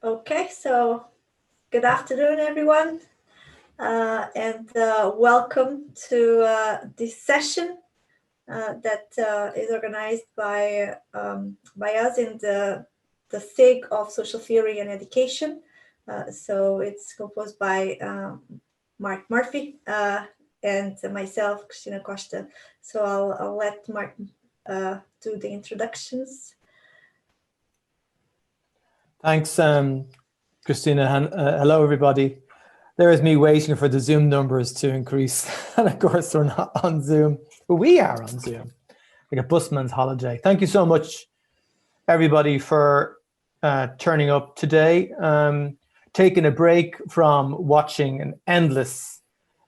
Okay, so good afternoon, everyone, and welcome to this session that is organized by us in the SIG of Social Theory and Education. So it's composed by Mark Murphy and myself, Cristina Costa. So I'll let Mark do the introductions. Thanks, Christina. Hello, everybody. There is me waiting for the Zoom numbers to increase. And of course, we're not on Zoom, but we are on Zoom, like a busman's holiday. Thank you so much, everybody, for turning up today. Taking a break from watching an endless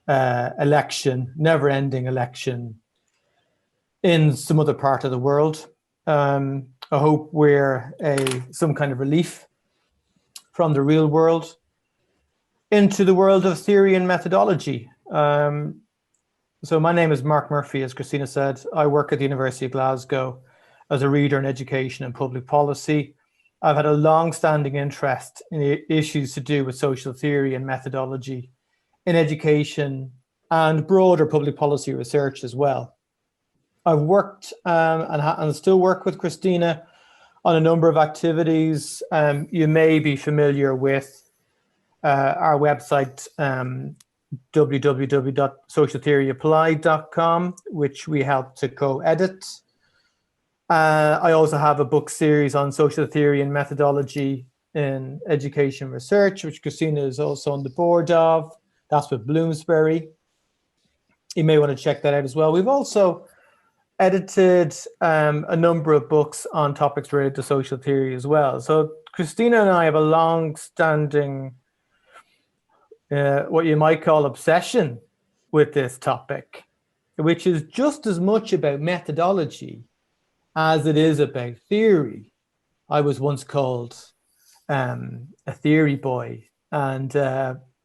election, never-ending election in some other part of the world. I hope we're some kind of relief from the real world into the world of theory and methodology. So my name is Mark Murphy, as Christina said. I work at the University of Glasgow as a reader in education and public policy. I've had a long-standing interest in issues to do with social theory and methodology in education and broader public policy research as well. I've worked and still work with Christina on a number of activities. You may be familiar with our website, www.socialtheoryapplied.com, which we help to co-edit. I also have a book series on social theory and methodology in education research, which Christina is also on the board of. That's with Bloomsbury. You may want to check that out as well. We've also edited a number of books on topics related to social theory as well. So Christina and I have a long-standing, what you might call obsession with this topic, which is just as much about methodology as it is about theory. I was once called a theory boy, and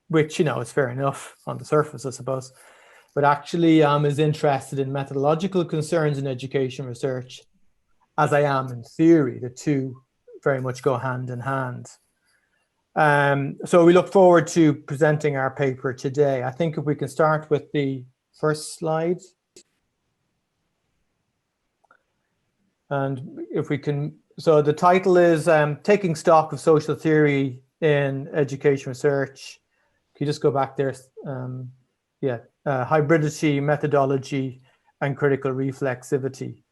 which, is fair enough on the surface, I suppose. But actually, I'm as interested in methodological concerns in education research as I am in theory. The two very much go hand in hand. So we look forward to presenting our paper today. I think if we can start with the first slide. And if we can, so the title is Taking Stock of Social Theory in Education Research. Can you just go back there? Hybridity, methodology, and critical reflexivity.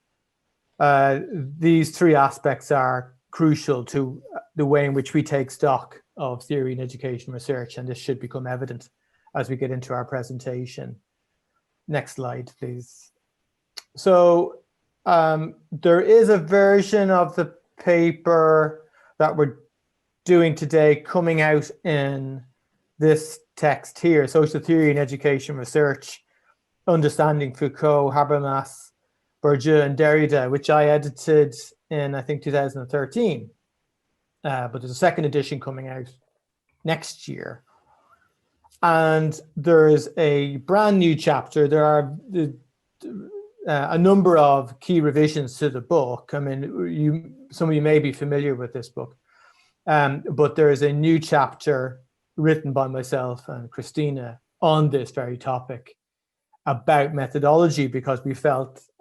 These three aspects are crucial to the way in which we take stock of theory in education research, and this should become evident as we get into our presentation. Next slide, please. So there is a version of the paper that we're doing today coming out in this text here, Social Theory in Education Research, Understanding Foucault, Habermas, Bourdieu, and Derrida, which I edited in, I think, 2013. But there's a second edition coming out next year. And there's a brand new chapter. There are a number of key revisions to the book. I mean, some of you may be familiar with this book, but there is a new chapter written by myself and Christina on this very topic about methodology, because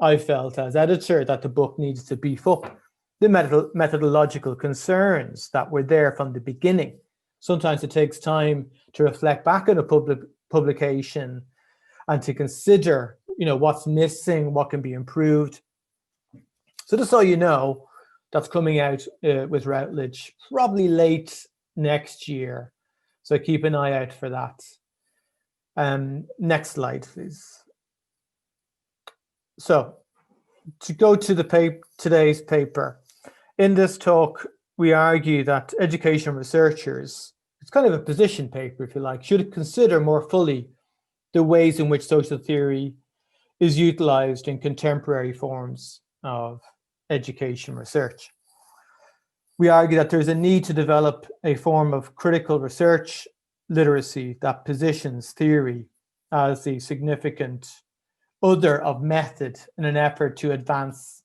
I felt as editor that the book needs to beef up the methodological concerns that were there from the beginning. Sometimes it takes time to reflect back on a publication and to consider, what's missing, what can be improved. So just so you know, that's coming out with Routledge probably late next year. So keep an eye out for that. Next slide, please. So to go to today's paper, in this talk, we argue that education researchers, it's kind of a position paper, if you like, should consider more fully the ways in which social theory is utilized in contemporary forms of education research. We argue that there's a need to develop a form of critical research literacy that positions theory as the significant other of method in an effort to advance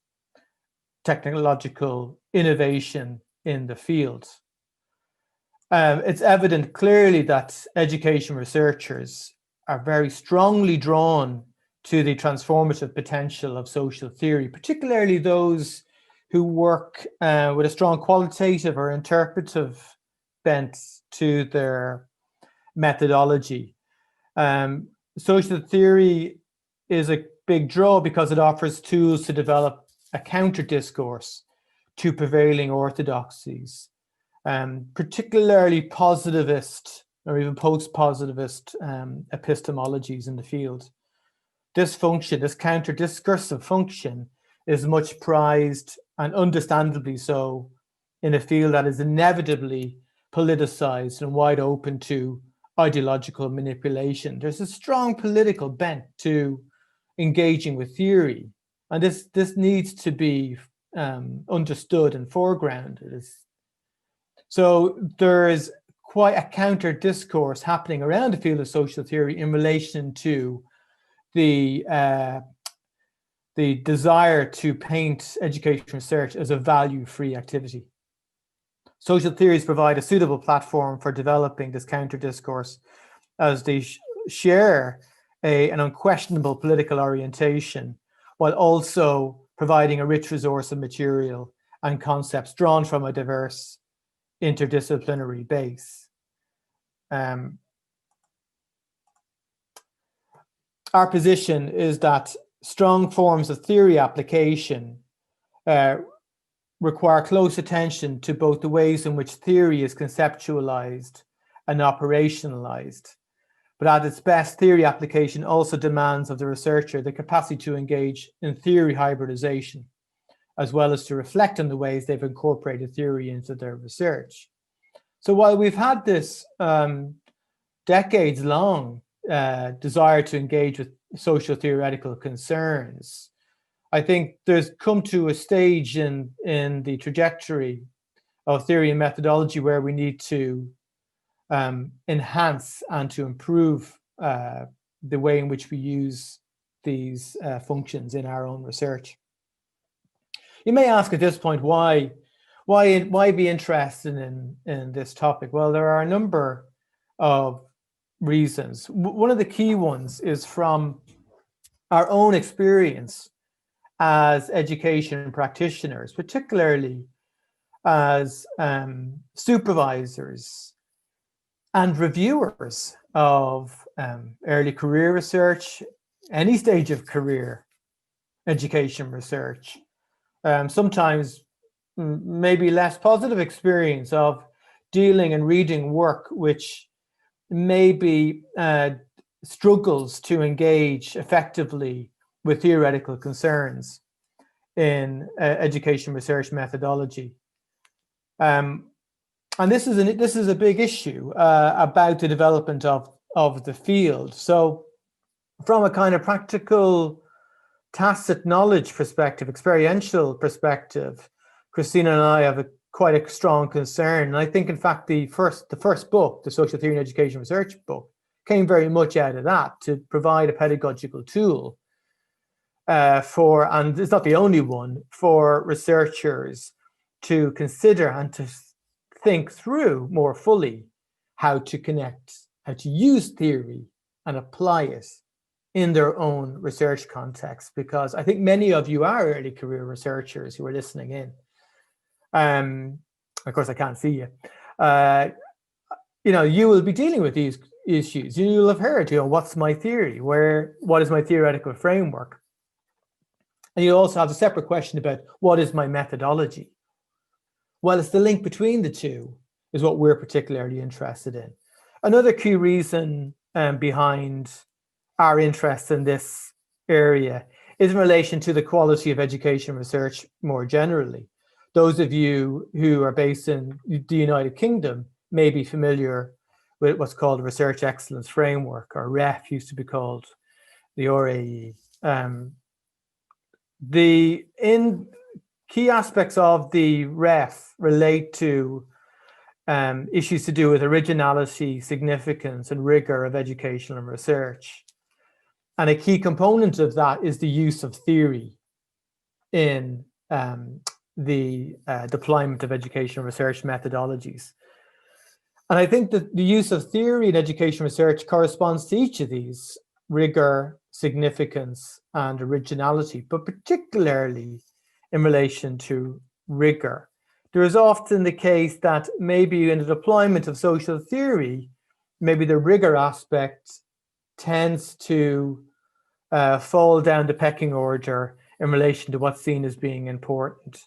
technological innovation in the field. it's evident clearly that education researchers are very strongly drawn to the transformative potential of social theory, particularly those who work with a strong qualitative or interpretive bent to their methodology. Social theory is a big draw because it offers tools to develop a counter discourse to prevailing orthodoxies, particularly positivist or even post-positivist epistemologies in the field. This function, this counter discursive function, is much prized, and understandably so, in a field that is inevitably politicized and wide open to ideological manipulation. There's a strong political bent to engaging with theory, and this needs to be understood and foregrounded. So there is quite a counter discourse happening around the field of social theory in relation to the desire to paint education research as a value-free activity. Social theories provide a suitable platform for developing this counter discourse, as they share an unquestionable political orientation, while also providing a rich resource of material and concepts drawn from a diverse interdisciplinary base. Our position is that strong forms of theory application require close attention to both the ways in which theory is conceptualized and operationalized. But at its best, theory application also demands of the researcher the capacity to engage in theory hybridization, as well as to reflect on the ways they've incorporated theory into their research. So while we've had this decades-long desire to engage with social theoretical concerns, I think there's come to a stage in the trajectory of theory and methodology where we need to enhance and to improve the way in which we use these functions in our own research. You may ask at this point, why be interested in this topic? Well, there are a number of reasons. One of the key ones is from our own experience as education practitioners, particularly as supervisors and reviewers of early career research, any stage of career education research. Sometimes maybe less positive experience of dealing and reading work which maybe struggles to engage effectively with theoretical concerns in education research methodology. And this is a big issue about the development of the field. So from a kind of practical tacit knowledge perspective, experiential perspective, Christina and I have quite a strong concern. And I think, in fact, the first book, the Social Theory and Education Research book, came very much out of that, to provide a pedagogical tool and it's not the only one, for researchers to consider and to think through more fully how to connect, how to use theory and apply it in their own research context. Because I think many of you are early career researchers who are listening in. Of course, I can't see you. You will be dealing with these issues. You'll have heard, what's my theory? What is my theoretical framework? And you also have a separate question about what is my methodology? Well, it's the link between the two is what we're particularly interested in. Another key reason behind our interest in this area is in relation to the quality of education research more generally. Those of you who are based in the United Kingdom may be familiar with what's called the Research Excellence Framework, or REF used to be called the RAE. The key aspects of the REF relate to issues to do with originality, significance, and rigor of educational and research. And a key component of that is the use of theory in the deployment of educational research methodologies. And I think that the use of theory in education research corresponds to each of these: rigor, significance, and originality, but particularly in relation to rigor. There is often the case that maybe in the deployment of social theory, maybe the rigor aspect tends to fall down the pecking order in relation to what's seen as being important,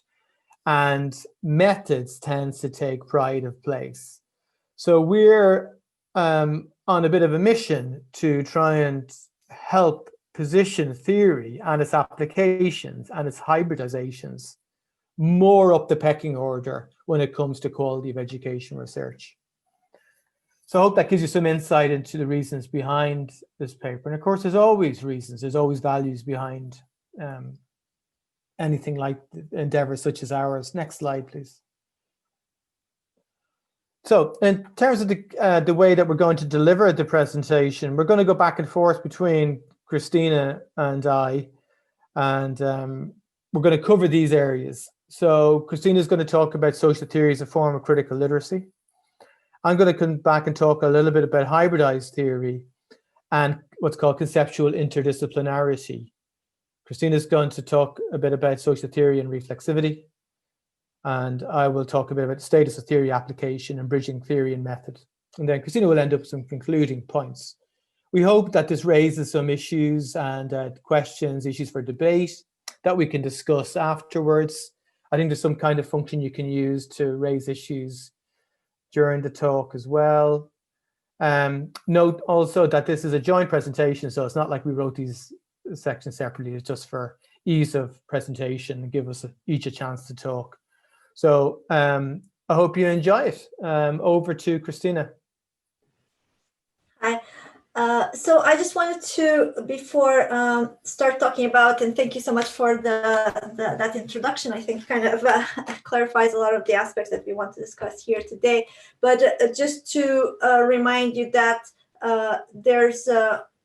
and methods tends to take pride of place. So we're on a bit of a mission to try and help position theory and its applications and its hybridizations more up the pecking order when it comes to quality of education research. So I hope that gives you some insight into the reasons behind this paper. And of course, there's always reasons, there's always values behind anything like endeavors such as ours. Next slide, please. So in terms of the way that we're going to deliver the presentation, we're going to go back and forth between Christina and I, and we're going to cover these areas. So Christina is going to talk about social theory as a form of critical literacy. I'm going to come back and talk a little bit about hybridized theory and what's called conceptual interdisciplinarity. Christina is going to talk a bit about social theory and reflexivity, and I will talk a bit about the status of theory application and bridging theory and method. And then Christina will end up with some concluding points. We hope that this raises some issues and questions, issues for debate that we can discuss afterwards. I think there's some kind of function you can use to raise issues during the talk as well. Note also that this is a joint presentation, so it's not like we wrote these sections separately. It's just for ease of presentation and give us each a chance to talk. So I hope you enjoy it. Over to Christina. Hi. So I just wanted to, before start talking about, and thank you so much for that introduction. I think kind of clarifies a lot of the aspects that we want to discuss here today. But just to remind you that there's,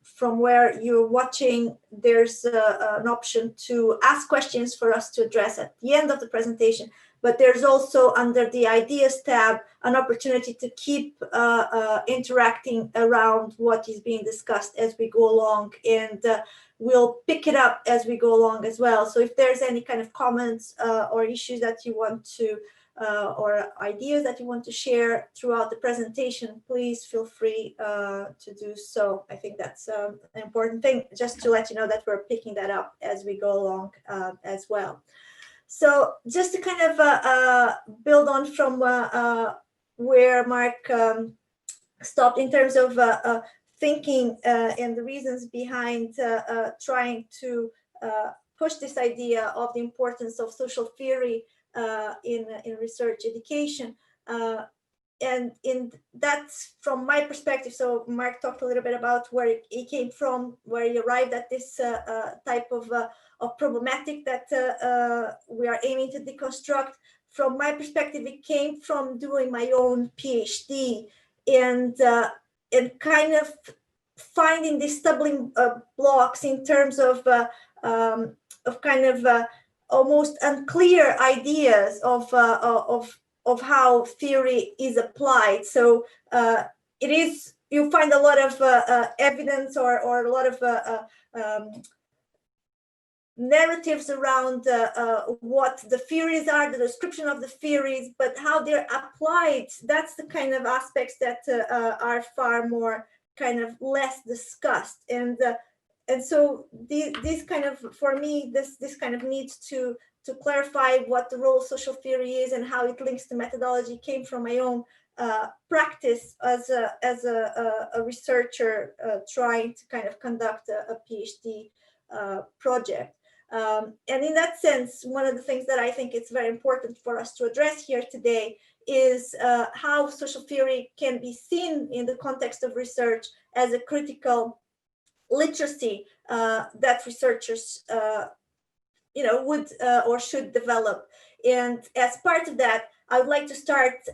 from where you're watching, there's an option to ask questions for us to address at the end of the presentation. But there's also, under the Ideas tab, an opportunity to keep interacting around what is being discussed as we go along, and we'll pick it up as we go along as well. So if there's any kind of comments or issues that you want to, or ideas that you want to share throughout the presentation, please feel free to do so. I think that's an important thing, just to let you know that we're picking that up as we go along as well. So just to kind of build on from where Mark stopped in terms of thinking and the reasons behind trying to push this idea of the importance of social theory in research education. And that's from my perspective. So Mark talked a little bit about where he came from, where he arrived at this type of problematic that we are aiming to deconstruct. From my perspective, it came from doing my own PhD and kind of finding these stumbling blocks in terms of kind of almost unclear ideas of how theory is applied. So it is, you find a lot of evidence or a lot of narratives around what the theories are, the description of the theories, but how they're applied, that's the kind of aspects that are far more kind of less discussed. And so these kind of, for me, this kind of needs to clarify what the role of social theory is and how it links to methodology came from my own practice as a researcher trying to kind of conduct a PhD project. And in that sense, one of the things that I think it's very important for us to address here today is how social theory can be seen in the context of research as a critical literacy that researchers would or should develop. And as part of that, I would like to start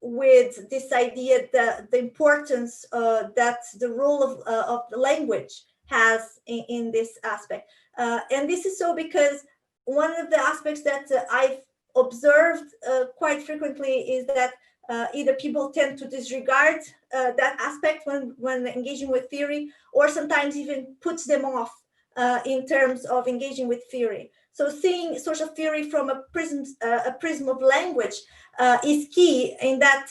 with this idea that the importance that the role of the language has in this aspect. And this is so because one of the aspects that I've observed quite frequently is that Either people tend to disregard that aspect when engaging with theory, or sometimes even puts them off in terms of engaging with theory. So seeing social theory from a prism of language is key, in that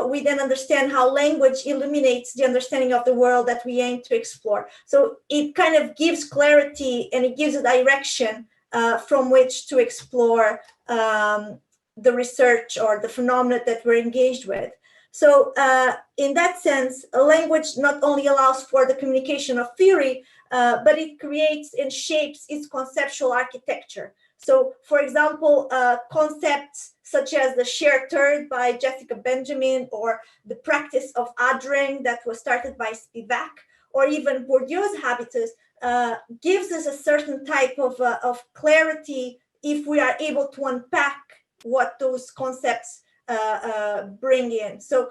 we then understand how language illuminates the understanding of the world that we aim to explore. So it kind of gives clarity, and it gives a direction from which to explore the research or the phenomena that we're engaged with. So in that sense, a language not only allows for the communication of theory, but it creates and shapes its conceptual architecture. So, for example, concepts such as the shared third by Jessica Benjamin, or the practice of addering that was started by Spivak, or even Bourdieu's habitus, gives us a certain type of clarity if we are able to unpack what those concepts bring in. So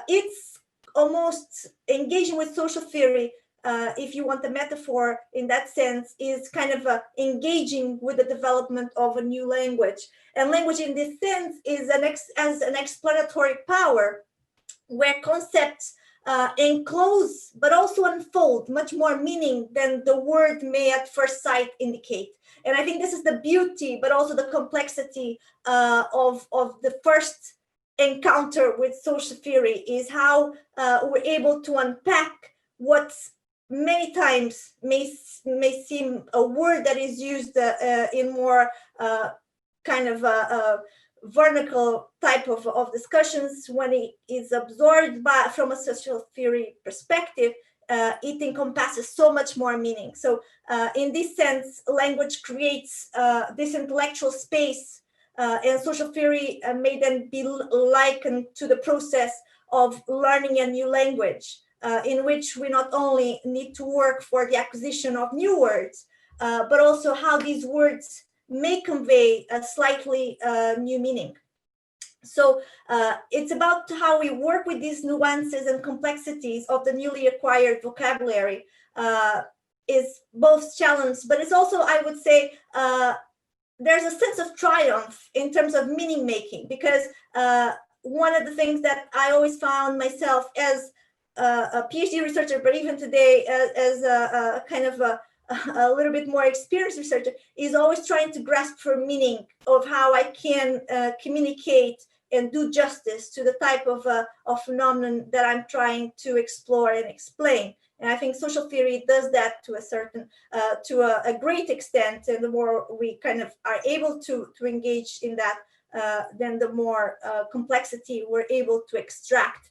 it's almost engaging with social theory, if you want the metaphor in that sense, is kind of engaging with the development of a new language. And language in this sense is as an explanatory power, where concepts enclose but also unfold much more meaning than the word may at first sight indicate. And I think this is the beauty, but also the complexity of the first encounter with social theory, is how we're able to unpack what many times may seem a word that is used in more kind of vernacular type of discussions. When it is absorbed from a social theory perspective, it encompasses so much more meaning. So in this sense, language creates this intellectual space, and social theory may then be likened to the process of learning a new language, in which we not only need to work for the acquisition of new words, but also how these words may convey a slightly new meaning. So it's about how we work with these nuances and complexities of the newly acquired vocabulary. Is both challenge, but it's also, I would say, there's a sense of triumph in terms of meaning making, because one of the things that I always found myself as a PhD researcher, but even today as a kind of a little bit more experienced researcher, is always trying to grasp for meaning of how I can communicate and do justice to the type of phenomenon that I'm trying to explore and explain. And I think social theory does that to a certain, to a great extent. And the more we kind of are able to engage in that, then the more complexity we're able to extract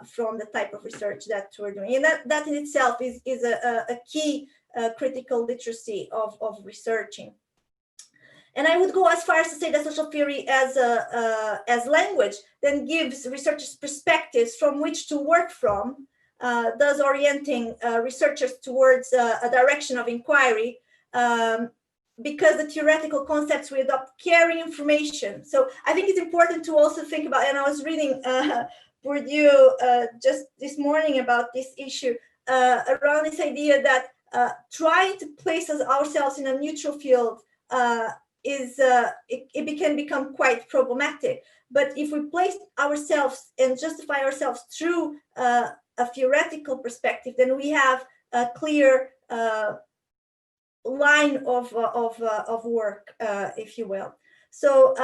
from the type of research that we're doing. And that in itself is a key critical literacy of researching. And I would go as far as to say that social theory as language then gives researchers perspectives from which to work from, thus orienting researchers towards a direction of inquiry, because the theoretical concepts we adopt carry information. So I think it's important to also think about, and I was reading Bourdieu just this morning about this issue, around this idea that trying to place ourselves in a neutral field it can become quite problematic. But if we place ourselves and justify ourselves through a theoretical perspective, then we have a clear line of work, if you will. So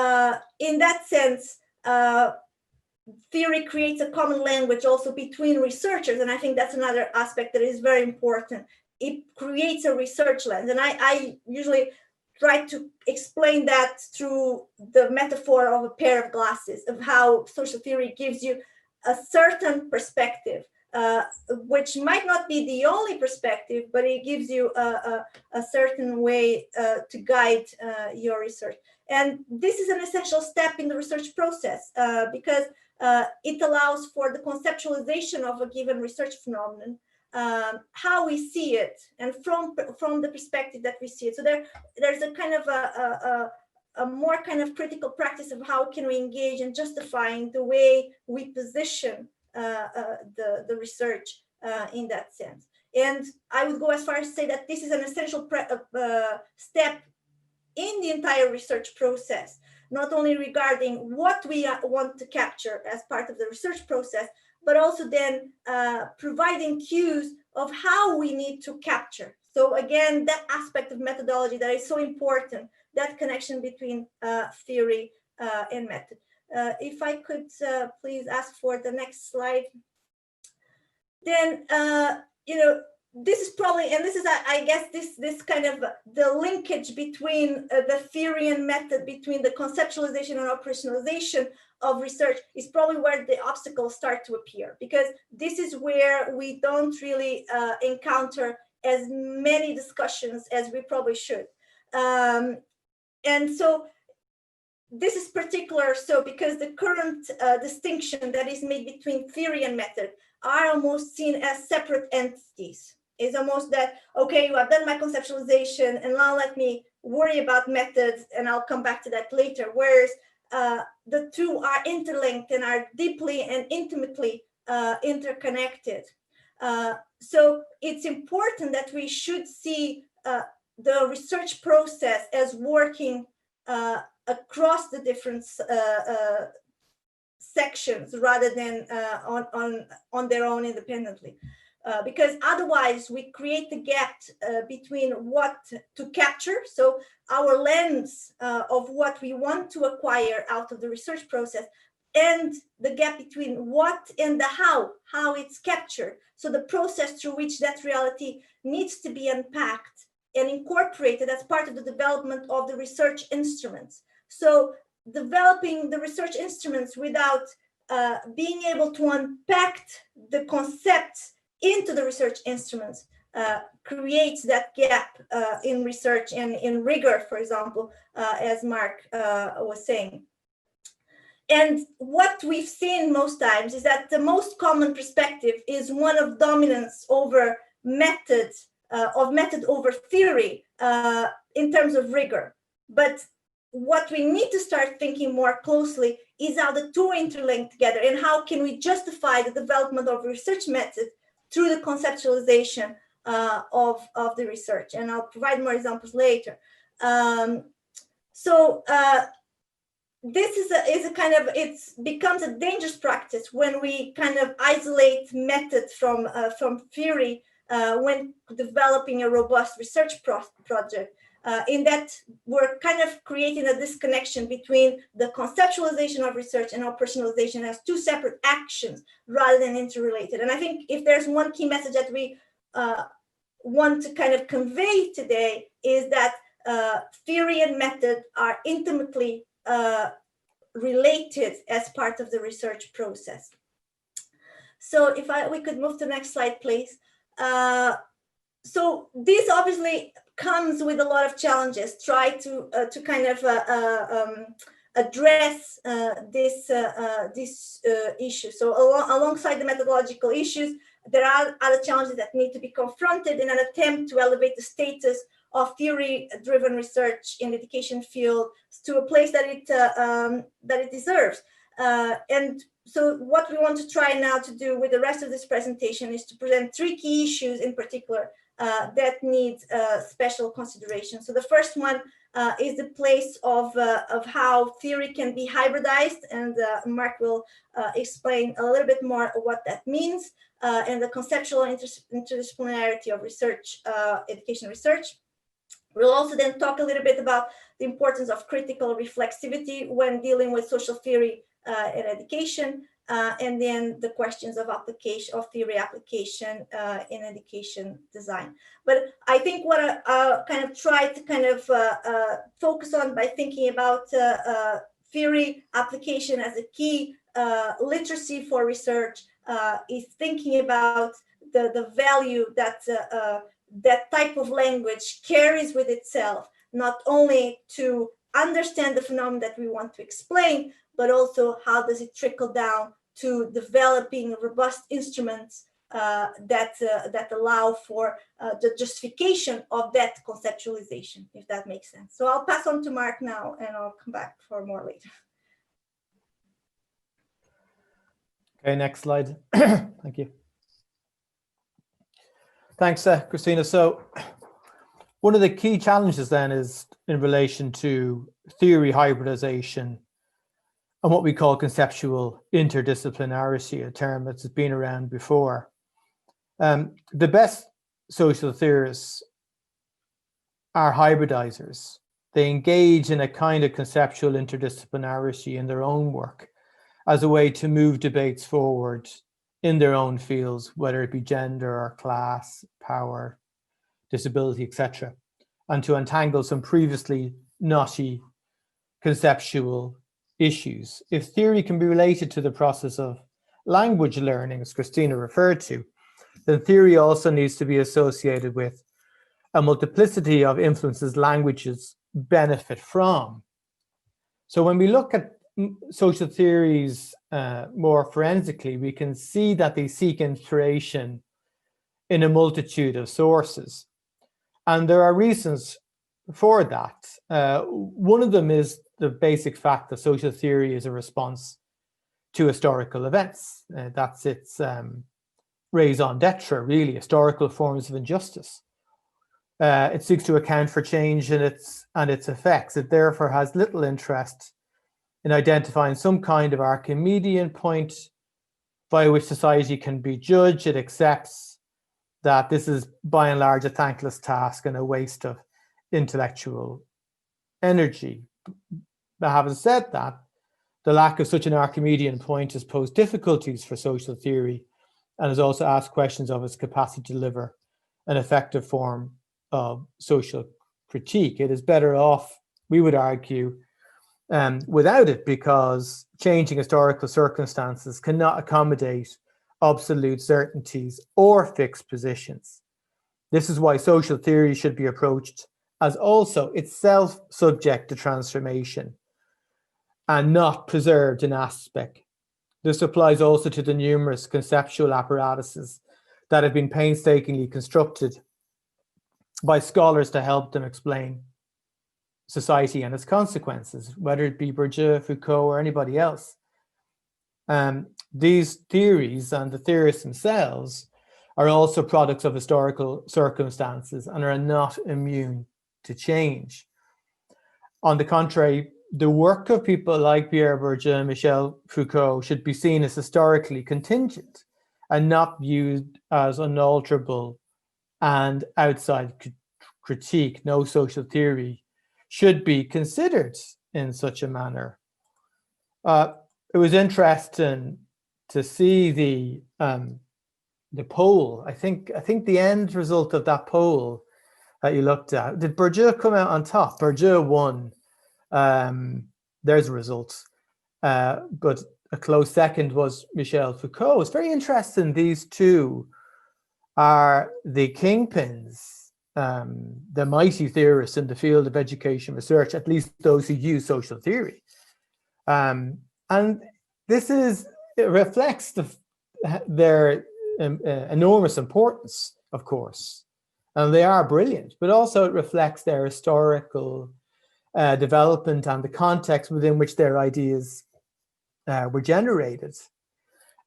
in that sense, theory creates a common language also between researchers, and I think that's another aspect that is very important. It creates a research lens, and I usually try to explain that through the metaphor of a pair of glasses, of how social theory gives you a certain perspective, which might not be the only perspective, but it gives you a certain way to guide your research. And this is an essential step in the research process, because it allows for the conceptualization of a given research phenomenon, how we see it, and from the perspective that we see it. So there's a kind of a more kind of critical practice of how can we engage in justifying the way we position the research in that sense. And I would go as far as to say that this is an essential step in the entire research process, not only regarding what we want to capture as part of the research process, but also then providing cues of how we need to capture. So again, that aspect of methodology that is so important, that connection between theory and method. If I could please ask for the next slide. Then, this is probably, and this is, I guess, this kind of the linkage between the theory and method, between the conceptualization and operationalization of research is probably where the obstacles start to appear, because this is where we don't really encounter as many discussions as we probably should. And so this is particular, so because the current distinction that is made between theory and method are almost seen as separate entities. It's almost that, okay, I've done my conceptualization and now let me worry about methods, and I'll come back to that later. Whereas the two are interlinked and are deeply and intimately interconnected. So it's important that we should see the research process as working across the different sections rather than on their own independently. Because otherwise we create the gap between what to capture, so our lens of what we want to acquire out of the research process, and the gap between what and the how it's captured. So the process through which that reality needs to be unpacked and incorporated as part of the development of the research instruments. So developing the research instruments without being able to unpack the concepts into the research instruments creates that gap in research and in rigor, for example, as Mark was saying. And what we've seen most times is that the most common perspective is one of dominance over methods, of method over theory in terms of rigor. But what we need to start thinking more closely is how the two interlink together, and how can we justify the development of research methods through the conceptualization of the research. And I'll provide more examples later. This is a kind of, it becomes a dangerous practice when we kind of isolate methods from theory when developing a robust research project. In that we're kind of creating a disconnection between the conceptualization of research and operationalization as two separate actions rather than interrelated. And I think if there's one key message that we want to kind of convey today is that theory and method are intimately related as part of the research process. So if we could move to the next slide, please. So this obviously comes with a lot of challenges. Try to kind of address this issue. So alongside the methodological issues, there are other challenges that need to be confronted in an attempt to elevate the status of theory-driven research in the education field to a place that it deserves. And so what we want to try now to do with the rest of this presentation is to present three key issues in particular that need special consideration. So the first one is the place of how theory can be hybridized, and Mark will explain a little bit more what that means, and the conceptual interdisciplinarity of research, education research. We'll also then talk a little bit about the importance of critical reflexivity when dealing with social theory in education, and then the questions of application of theory application in education design. But I think what I kind of try to kind of focus on by thinking about theory application as a key literacy for research is thinking about the value that that type of language carries with itself, not only to understand the phenomenon that we want to explain, but also how does it trickle down to developing robust instruments that allow for the justification of that conceptualization, if that makes sense. So I'll pass on to Mark now, and I'll come back for more later. Okay, next slide. Thank you. Thanks, Christina. So One of the key challenges then is in relation to theory hybridization and what we call conceptual interdisciplinarity, a term that's been around before. The best social theorists are hybridizers. They engage in a kind of conceptual interdisciplinarity in their own work as a way to move debates forward in their own fields, whether it be gender or class, power, disability, etc., and to untangle some previously knotty conceptual issues. If theory can be related to the process of language learning, as Christina referred to, then theory also needs to be associated with a multiplicity of influences languages benefit from. So when we look at social theories more forensically, we can see that they seek inspiration in a multitude of sources. And there are reasons for that. One of them is the basic fact that social theory is a response to historical events. That's its raison d'etre, really, historical forms of injustice. It seeks to account for change in its effects. It therefore has little interest in identifying some kind of Archimedean point by which society can be judged. It accepts that this is by and large a thankless task and a waste of intellectual energy. But having said that, the lack of such an Archimedean point has posed difficulties for social theory and has also asked questions of its capacity to deliver an effective form of social critique. It is better off, we would argue, without it, because changing historical circumstances cannot accommodate absolute certainties or fixed positions. This is why social theory should be approached as also itself subject to transformation and not preserved in aspect. This applies also to the numerous conceptual apparatuses that have been painstakingly constructed by scholars to help them explain society and its consequences, whether it be Bourdieu, Foucault, or anybody else. These theories and the theorists themselves are also products of historical circumstances and are not immune to change. On the contrary, the work of people like Pierre Bourdieu and Michel Foucault should be seen as historically contingent and not viewed as unalterable and outside critique. No social theory should be considered in such a manner. It was interesting to see the poll. I think the end result of that poll that you looked at, did Bourdieu come out on top? Bourdieu won. There's results, but a close second was Michel Foucault. It's very interesting. These two are the kingpins, the mighty theorists in the field of education research, at least those who use social theory. And it reflects their enormous importance, of course, and they are brilliant, but also it reflects their historical development and the context within which their ideas were generated.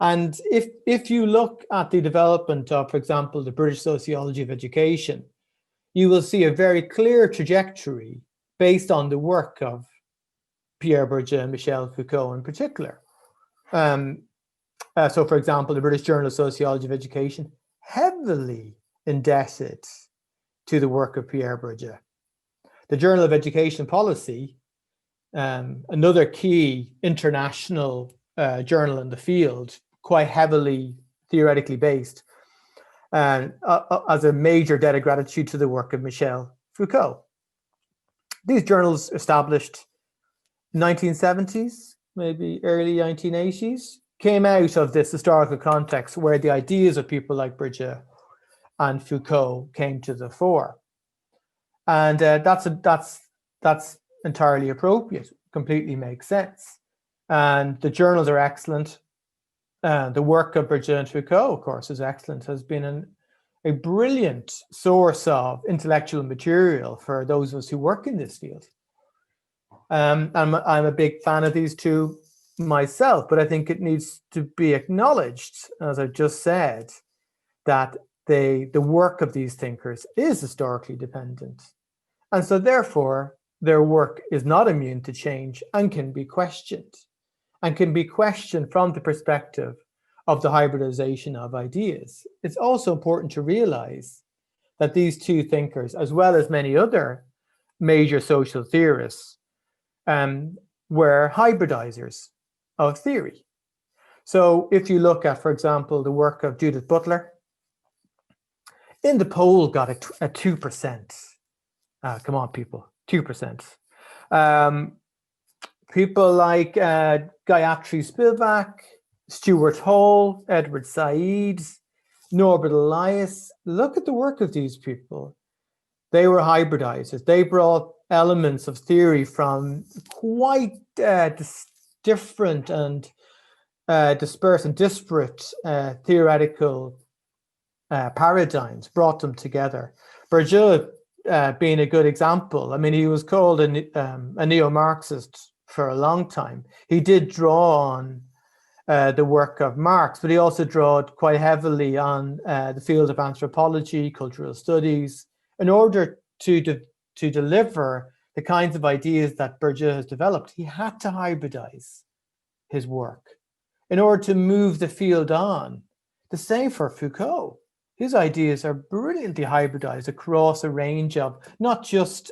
And if you look at the development of, for example, the British sociology of education, you will see a very clear trajectory based on the work of Pierre Bourdieu and Michel Foucault in particular. So, for example, the British Journal of Sociology of Education, heavily indebted to the work of Pierre Bourdieu. The Journal of Education Policy, another key international journal in the field, quite heavily theoretically based, as a major debt of gratitude to the work of Michel Foucault. These journals established 1970s, maybe early 1980s, came out of this historical context where the ideas of people like Bourdieu and Foucault came to the fore. And that's entirely appropriate, completely makes sense. And the journals are excellent. The work of Bourdieu and Foucault, of course, is excellent, has been a brilliant source of intellectual material for those of us who work in this field. I'm a big fan of these two myself, but I think it needs to be acknowledged, as I've just said, that the work of these thinkers is historically dependent. And so therefore, their work is not immune to change and can be questioned from the perspective of the hybridization of ideas. It's also important to realize that these two thinkers, as well as many other major social theorists, were hybridizers of theory. So if you look at, for example, the work of Judith Butler, in the poll got a 2%. Come on, people, 2%. People like Gayatri Spivak, Stuart Hall, Edward Said, Norbert Elias. Look at the work of these people. They were hybridizers. They brought elements of theory from quite different and dispersed and disparate theoretical paradigms, brought them together. Bourdieu being a good example. I mean, he was called a neo-Marxist for a long time. He did draw on the work of Marx, but he also drew quite heavily on the field of anthropology, cultural studies, in order to deliver the kinds of ideas that Bourdieu has developed. He had to hybridize his work in order to move the field on. The same for Foucault. His ideas are brilliantly hybridized across a range of not just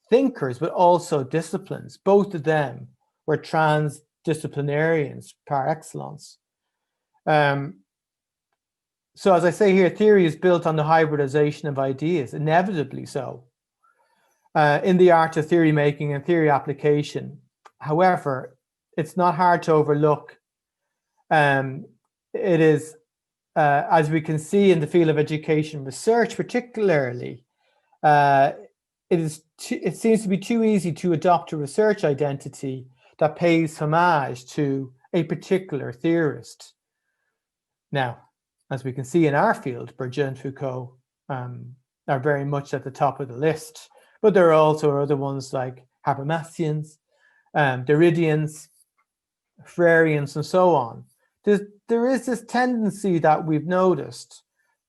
thinkers, but also disciplines. Both of them were transdisciplinarians par excellence. So as I say here, theory is built on the hybridization of ideas, inevitably so, in the art of theory making and theory application. However, it's not hard to overlook. It is, as we can see in the field of education research particularly, it seems to be too easy to adopt a research identity that pays homage to a particular theorist. Now, as we can see in our field, Bourdieu and Foucault are very much at the top of the list, but there are also other ones like Habermasians, Derridians, Freireans, and so on. There is this tendency that we've noticed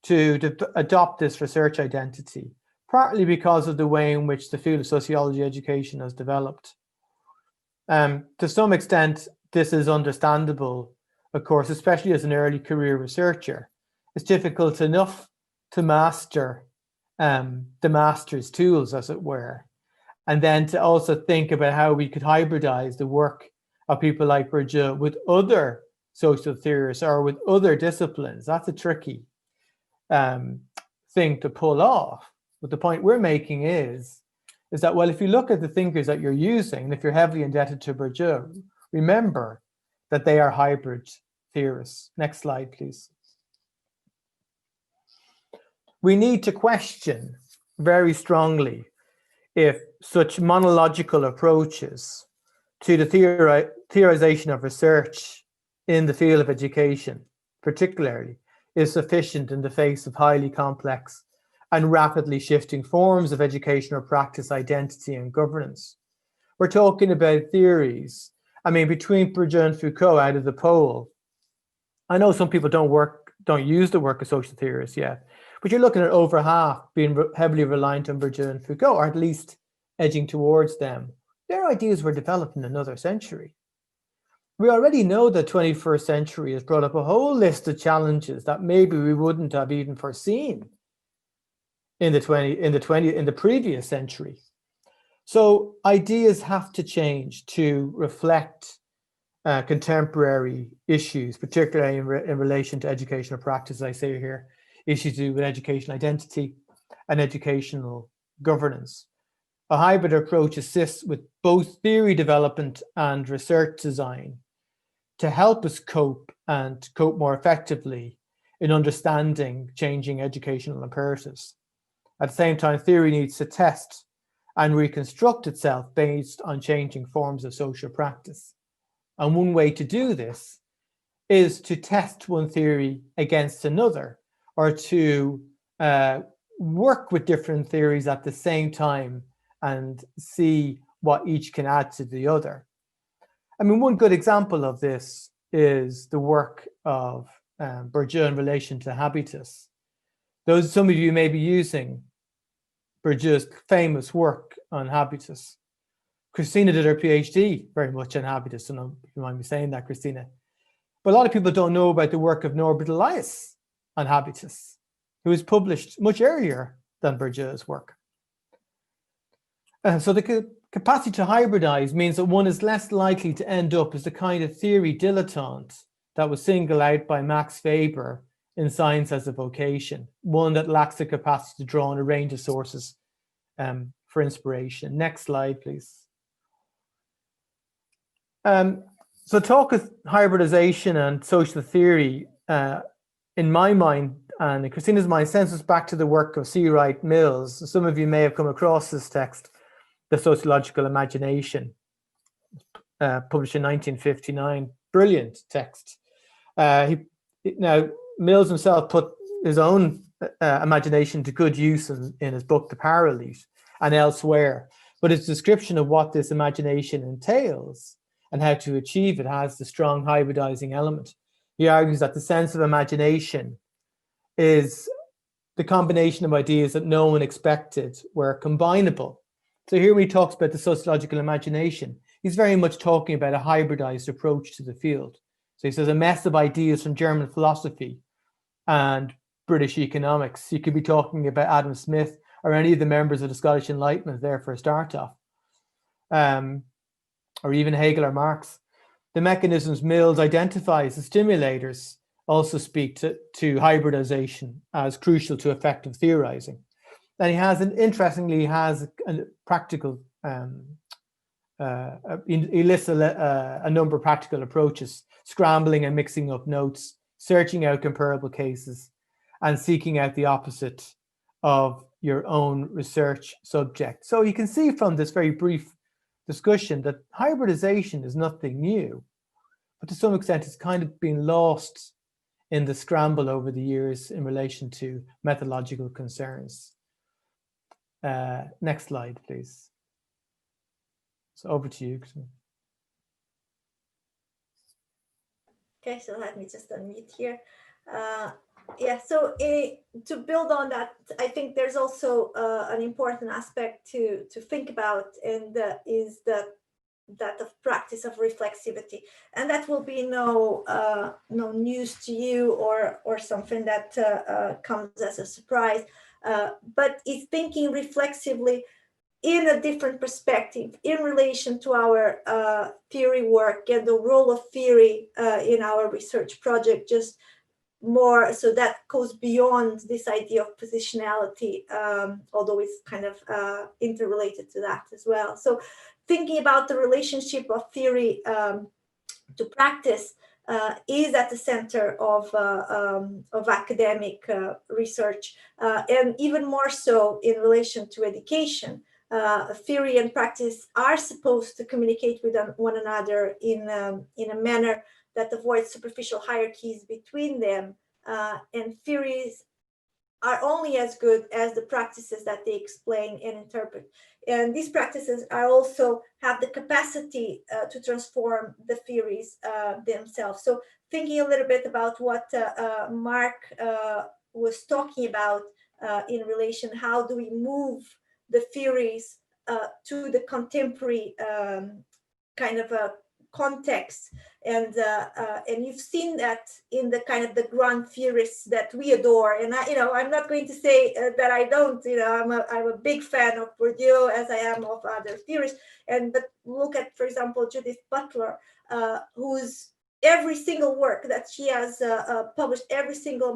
to adopt this research identity, partly because of the way in which the field of sociology education has developed. To some extent, this is understandable, of course, especially as an early career researcher. It's difficult enough to master the master's tools, as it were, and then to also think about how we could hybridize the work of people like Bourdieu with other social theorists or with other disciplines. That's a tricky thing to pull off. But the point we're making is that, well, if you look at the thinkers that you're using, and if you're heavily indebted to Bourdieu, remember that they are hybrid theorists. Next slide, please. We need to question very strongly if such monological approaches to the theorization of research in the field of education, particularly, is sufficient in the face of highly complex and rapidly shifting forms of educational practice, identity, and governance. We're talking about theories. I mean, between Bourdieu and Foucault out of the poll, I know some people don't use the work of social theorists yet, but you're looking at over half being heavily reliant on Bourdieu and Foucault, or at least edging towards them. Their ideas were developed in another century. We already know the 21st century has brought up a whole list of challenges that maybe we wouldn't have even foreseen in the previous century. So ideas have to change to reflect contemporary issues, particularly in relation to educational practice, as I say here, issues to do with educational identity and educational governance. A hybrid approach assists with both theory development and research design to help us cope more effectively in understanding changing educational imperatives. At the same time, theory needs to test and reconstruct itself based on changing forms of social practice. And one way to do this is to test one theory against another, or to work with different theories at the same time and see what each can add to the other. I mean, one good example of this is the work of Bourdieu in relation to habitus. Some of you may be using Bourdieu's famous work on habitus. Christina did her PhD very much on habitus, and you mind me saying that, Christina. But a lot of people don't know about the work of Norbert Elias on habitus, who was published much earlier than Bourdieu's work. So the capacity to hybridize means that one is less likely to end up as the kind of theory dilettante that was singled out by Max Weber in Science as a Vocation, one that lacks the capacity to draw on a range of sources for inspiration. Next slide, please. So talk of hybridization and social theory, in my mind and in Christina's mind, sends us back to the work of C. Wright Mills. Some of you may have come across this text, The Sociological Imagination, published in 1959. Brilliant text. Now, Mills himself put his own imagination to good use in his book, The Paralite, and elsewhere. But his description of what this imagination entails and how to achieve it has the strong hybridizing element. He argues that the sense of imagination is the combination of ideas that no one expected were combinable. So here when he talks about the sociological imagination, he's very much talking about a hybridized approach to the field. So he says a mess of ideas from German philosophy and British economics. You could be talking about Adam Smith or any of the members of the Scottish Enlightenment there for a start off. Or even Hegel or Marx. The mechanisms Mills identifies as stimulators also speak to hybridization as crucial to effective theorizing. And interestingly, he has a practical, he lists a number of practical approaches: scrambling and mixing up notes, searching out comparable cases, and seeking out the opposite of your own research subject. So you can see from this very brief discussion that hybridization is nothing new, but to some extent it's kind of been lost in the scramble over the years in relation to methodological concerns. Next slide, please. So over to you, Christine. Okay, so let me just unmute here. Yeah, so to build on that, I think there's also an important aspect to think about, and is that of practice of reflexivity, and that will be no news to you or something that comes as a surprise, but it's thinking reflexively in a different perspective in relation to our theory work and the role of theory in our research project, just more so that goes beyond this idea of positionality, although it's kind of interrelated to that as well. So thinking about the relationship of theory to practice is at the center of academic research, and even more so in relation to education. Theory and practice are supposed to communicate with one another in a manner that avoids superficial hierarchies between them, and theories are only as good as the practices that they explain and interpret. And these practices are also have the capacity to transform the theories themselves. So thinking a little bit about what Mark was talking about in relation, how do we move the theories to the contemporary kind of a context, and you've seen that in the kind of the grand theorists that we adore. And I'm not going to say that I don't. I'm a big fan of Bourdieu, as I am of other theorists. But look at, for example, Judith Butler, whose every single work that she has published, every single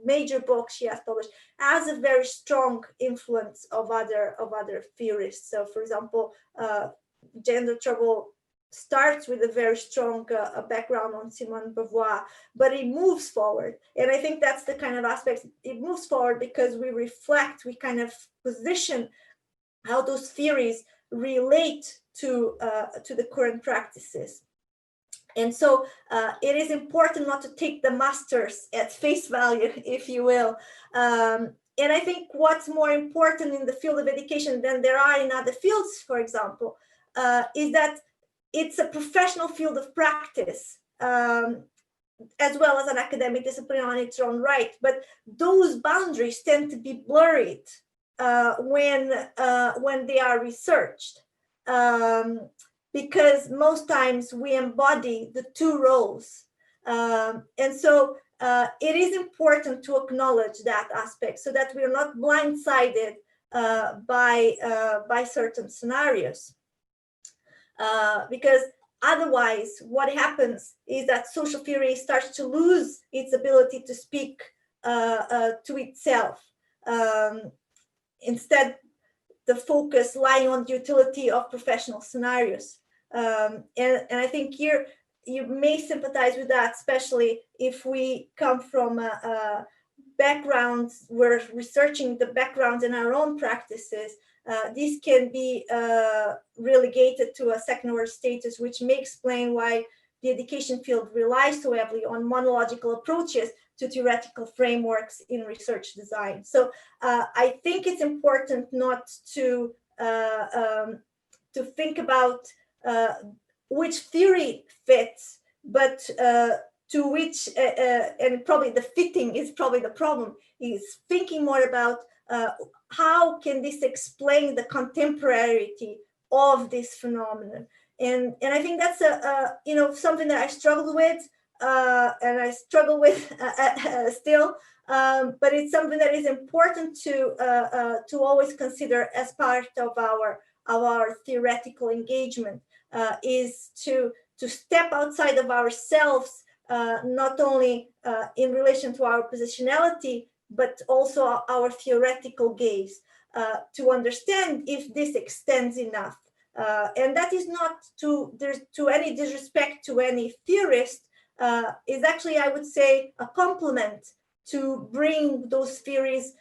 major book she has published, has a very strong influence of other theorists. So, for example, Gender Trouble starts with a very strong background on Simone Beauvoir, but it moves forward. And I think that's the kind of aspect. It moves forward because we reflect, we kind of position how those theories relate to the current practices. And so it is important not to take the masters at face value, if you will. And I think what's more important in the field of education than there are in other fields, for example, is that it's a professional field of practice. as well as an academic discipline on its own right. But those boundaries tend to be blurred when they are researched, because most times we embody the two roles. And so it is important to acknowledge that aspect so that we're not blindsided by certain scenarios. Because otherwise, what happens is that social theory starts to lose its ability to speak to itself. Instead, the focus lying on the utility of professional scenarios. And I think here you may sympathize with that, especially if we come from backgrounds, we're researching the backgrounds in our own practices. This can be relegated to a second-order status, which may explain why the education field relies so heavily on monological approaches to theoretical frameworks in research design. So I think it's important not to think about which theory fits, but to which, and probably the fitting is probably the problem, is thinking more about how can this explain the contemporaneity of this phenomenon. And I think that's something that I struggled with, and I struggle with still, but it's something that is important to always consider as part of our theoretical engagement, is to step outside of ourselves, not only in relation to our positionality, but also our theoretical gaze, to understand if this extends enough. And that is not to any disrespect to any theorist, is actually, I would say, a compliment to bring those theories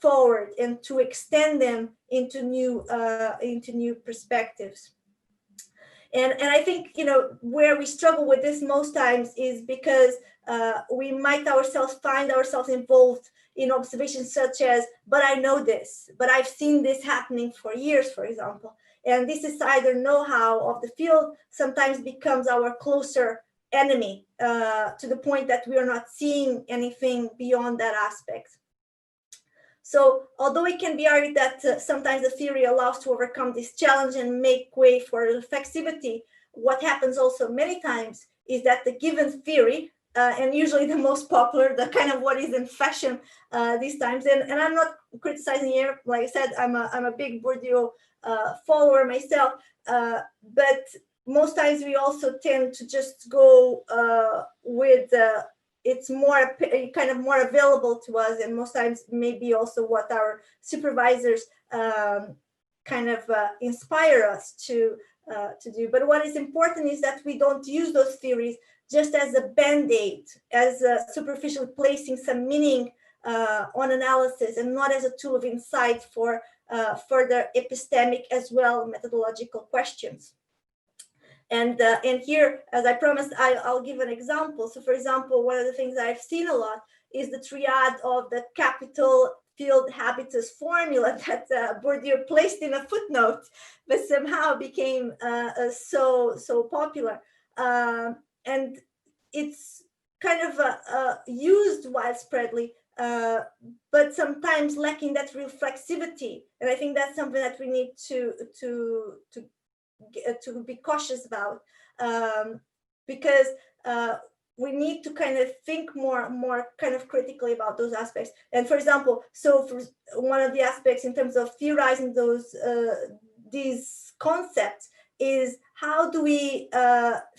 forward and to extend them into new perspectives. And I think, where we struggle with this most times is because we might find ourselves involved in observations such as, but I know this, but I've seen this happening for years, for example. And this is either know-how of the field sometimes becomes our closer enemy, to the point that we are not seeing anything beyond that aspect. So although it can be argued that sometimes the theory allows to overcome this challenge and make way for reflexivity, what happens also many times is that the given theory, and usually the most popular, the kind of what is in fashion these times, and I'm not criticizing here, like I said, I'm a big Bourdieu follower myself, but most times we also tend to just go with it's more kind of more available to us, and most times maybe also what our supervisors kind of inspire us to do. But what is important is that we don't use those theories just as a band-aid, as superficially placing some meaning on analysis, and not as a tool of insight for further epistemic as well methodological questions. And here, as I promised, I'll give an example. So for example, one of the things I've seen a lot is the triad of the capital field habitus formula that Bourdieu placed in a footnote, but somehow became so popular. And it's kind of used widespreadly, but sometimes lacking that reflexivity. And I think that's something that we need to be cautious about, because we need to kind of think more kind of critically about those aspects. And for example, so for one of the aspects in terms of theorizing these concepts is, how do we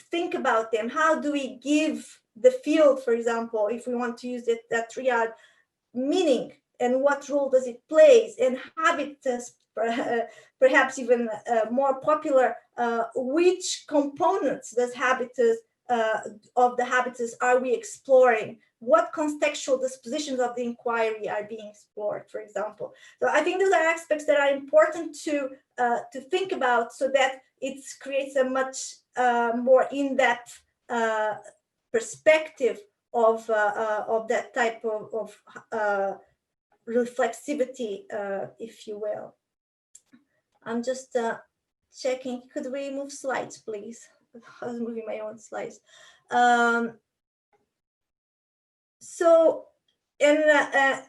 think about them? How do we give the field, for example, if we want to use that triad, meaning, and what role does it play? And habitus, perhaps even more popular, which components does habitus of the habitus are we exploring? What contextual dispositions of the inquiry are being explored, for example? So I think those are aspects that are important to think about, so that it creates a much more in-depth perspective of that type of reflexivity, if you will. I'm just checking. Could we move slides, please? I was moving my own slides. So, and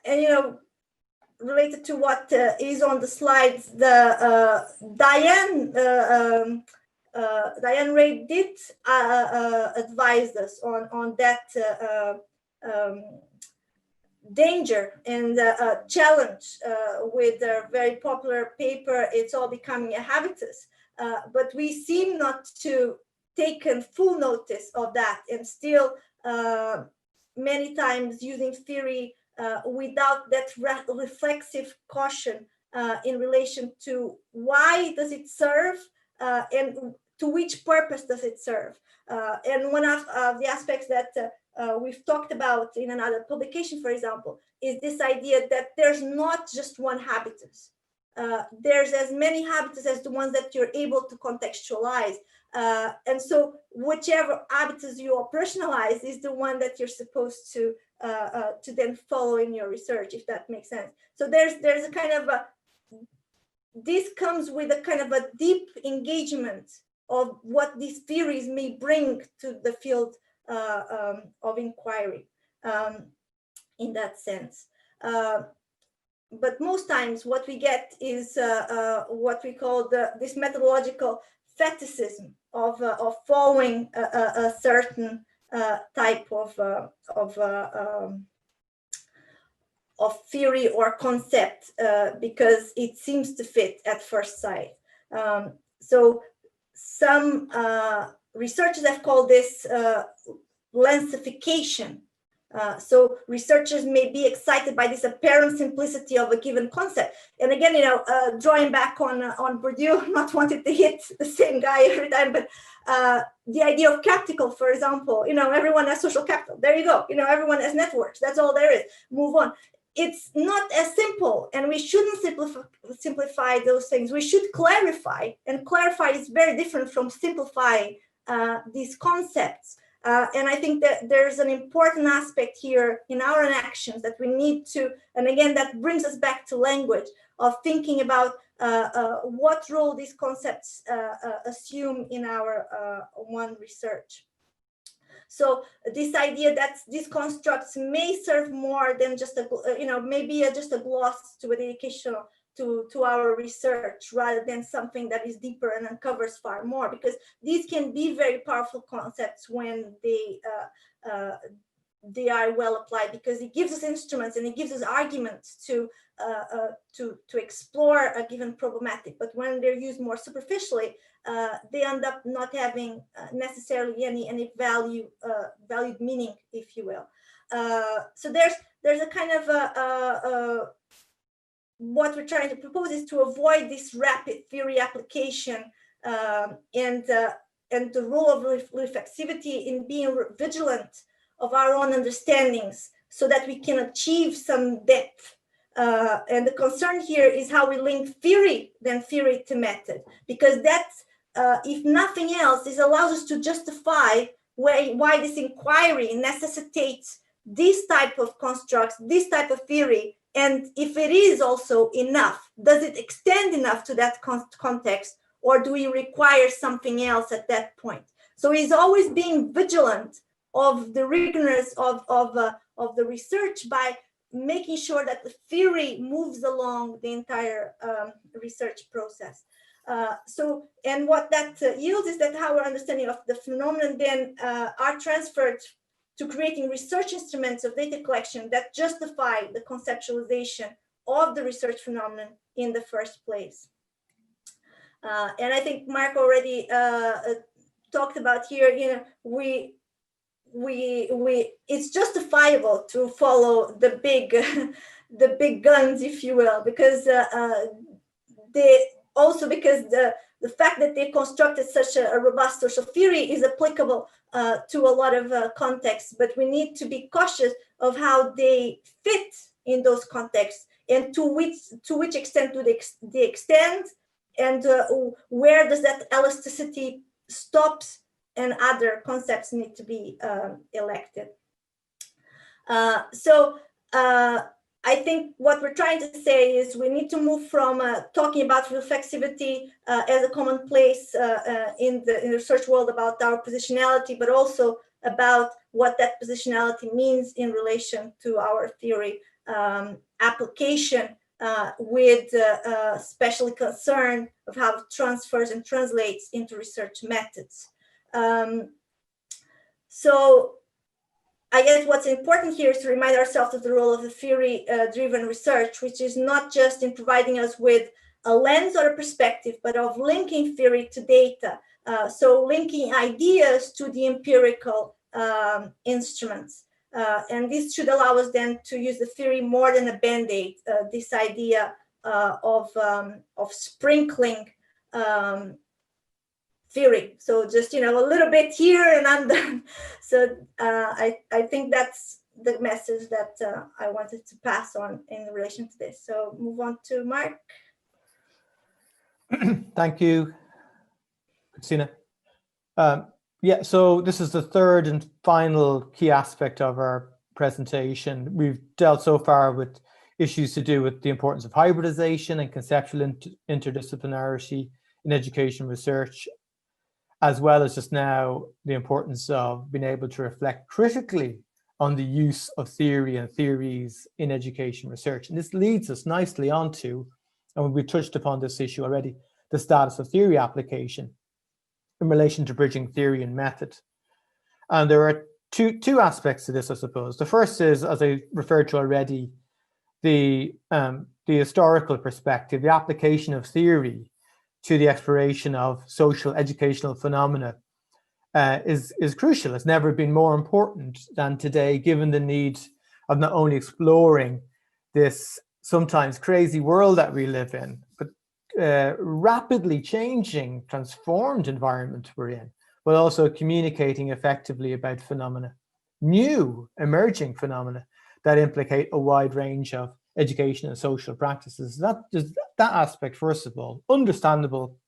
you know, related to what is on the slides, the Diane Ray did advise us on that danger and challenge with a very popular paper, It's All Becoming a Habitus. But we seem not to taken full notice of that, and still many times using theory without that reflexive caution in relation to why does it serve and to which purpose does it serve. And one of the aspects that we've talked about in another publication, for example, is this idea that there's not just one habitus. There's as many habitus as the ones that you're able to contextualize. And so whichever habitus you operationalize is the one that you're supposed to then follow in your research, if that makes sense. So there's a kind of this comes with a kind of a deep engagement of what these theories may bring to the field of inquiry in that sense. But most times what we get is what we call this methodological fetishism of following a certain type of theory or concept because it seems to fit at first sight. So some researchers have called this lensification. So researchers may be excited by this apparent simplicity of a given concept. And again, you know, drawing back on Bourdieu, not wanting to hit the same guy every time, but the idea of capital, for example, you know, everyone has social capital. There you go. You know, everyone has networks. That's all there is. Move on. It's not as simple, and we shouldn't simplify those things. We should clarify, and clarify is very different from simplifying these concepts. And I think that there's an important aspect here in our actions that we need to, and again, that brings us back to language, of thinking about what role these concepts assume in our one research. So this idea that these constructs may serve more than just a, you know, maybe just a gloss to a dedication to our research, rather than something that is deeper and uncovers far more, because these can be very powerful concepts when they are well applied, because it gives us instruments and it gives us arguments to explore a given problematic. But when they're used more superficially, they end up not having necessarily any valued meaning, if you will. So there's a kind of what we're trying to propose is to avoid this rapid theory application and the role of reflexivity in being vigilant of our own understandings so that we can achieve some depth. And the concern here is how we link theory to method, because that's, if nothing else, this allows us to justify why this inquiry necessitates this type of constructs, this type of theory, and if it is also enough, does it extend enough to that context, or do we require something else at that point? So he's always being vigilant of the rigorous of the research by making sure that the theory moves along the entire research process. So, and what that yields is that our understanding of the phenomenon then are transferred to creating research instruments of data collection that justify the conceptualization of the research phenomenon in the first place. And I think Mark already talked about here, you know, it's justifiable to follow the big guns, if you will, because the fact that they constructed such a robust social theory is applicable to a lot of contexts, but we need to be cautious of how they fit in those contexts, and to which extent do they extend, and where does that elasticity stops and other concepts need to be elected. So I think what we're trying to say is we need to move from talking about reflexivity as a commonplace in the research world about our positionality, but also about what that positionality means in relation to our theory application, with especially concern of how it transfers and translates into research methods. So I guess what's important here is to remind ourselves of the role of the theory-driven research, which is not just in providing us with a lens or a perspective, but of linking theory to data. So linking ideas to the empirical instruments. And this should allow us then to use the theory more than a band-aid, this idea of sprinkling theory. So just, a little bit here and I'm done. So I think that's the message that I wanted to pass on in relation to this. So move on to Mark. Thank you, Christina. Yeah, so this is the third and final key aspect of our presentation. We've dealt so far with issues to do with the importance of hybridization and conceptual interdisciplinarity in education research, as well as just now the importance of being able to reflect critically on the use of theory and theories in education research. And this leads us nicely onto, and we touched upon this issue already, the status of theory application in relation to bridging theory and method. And there are two aspects to this, I suppose. The first is, as I referred to already, the historical perspective, the application of theory to the exploration of social educational phenomena is crucial. It's never been more important than today, given the need of not only exploring this sometimes crazy world that we live in, but rapidly changing, transformed environment we're in, but also communicating effectively about phenomena, new emerging phenomena that implicate a wide range of education and social practices. That aspect, first of all, understandable,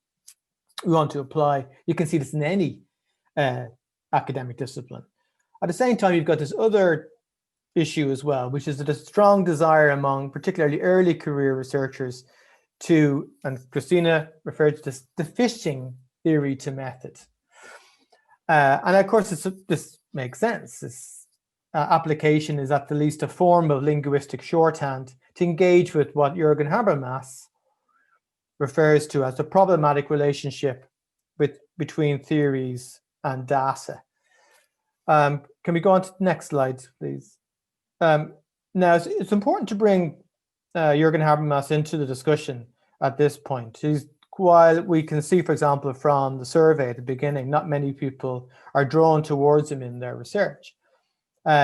we want to apply. You can see this in any academic discipline. At the same time, you've got this other issue as well, which is that a strong desire among particularly early career researchers to, and Christina referred to this, the fishing theory to method. And of course, this makes sense. This application is at the least a form of linguistic shorthand to engage with what Jürgen Habermas refers to as the problematic relationship between theories and data. Can we go on to the next slide, please? Now, it's important to bring Jürgen Habermas into the discussion at this point. While we can see, for example, from the survey at the beginning, not many people are drawn towards him in their research.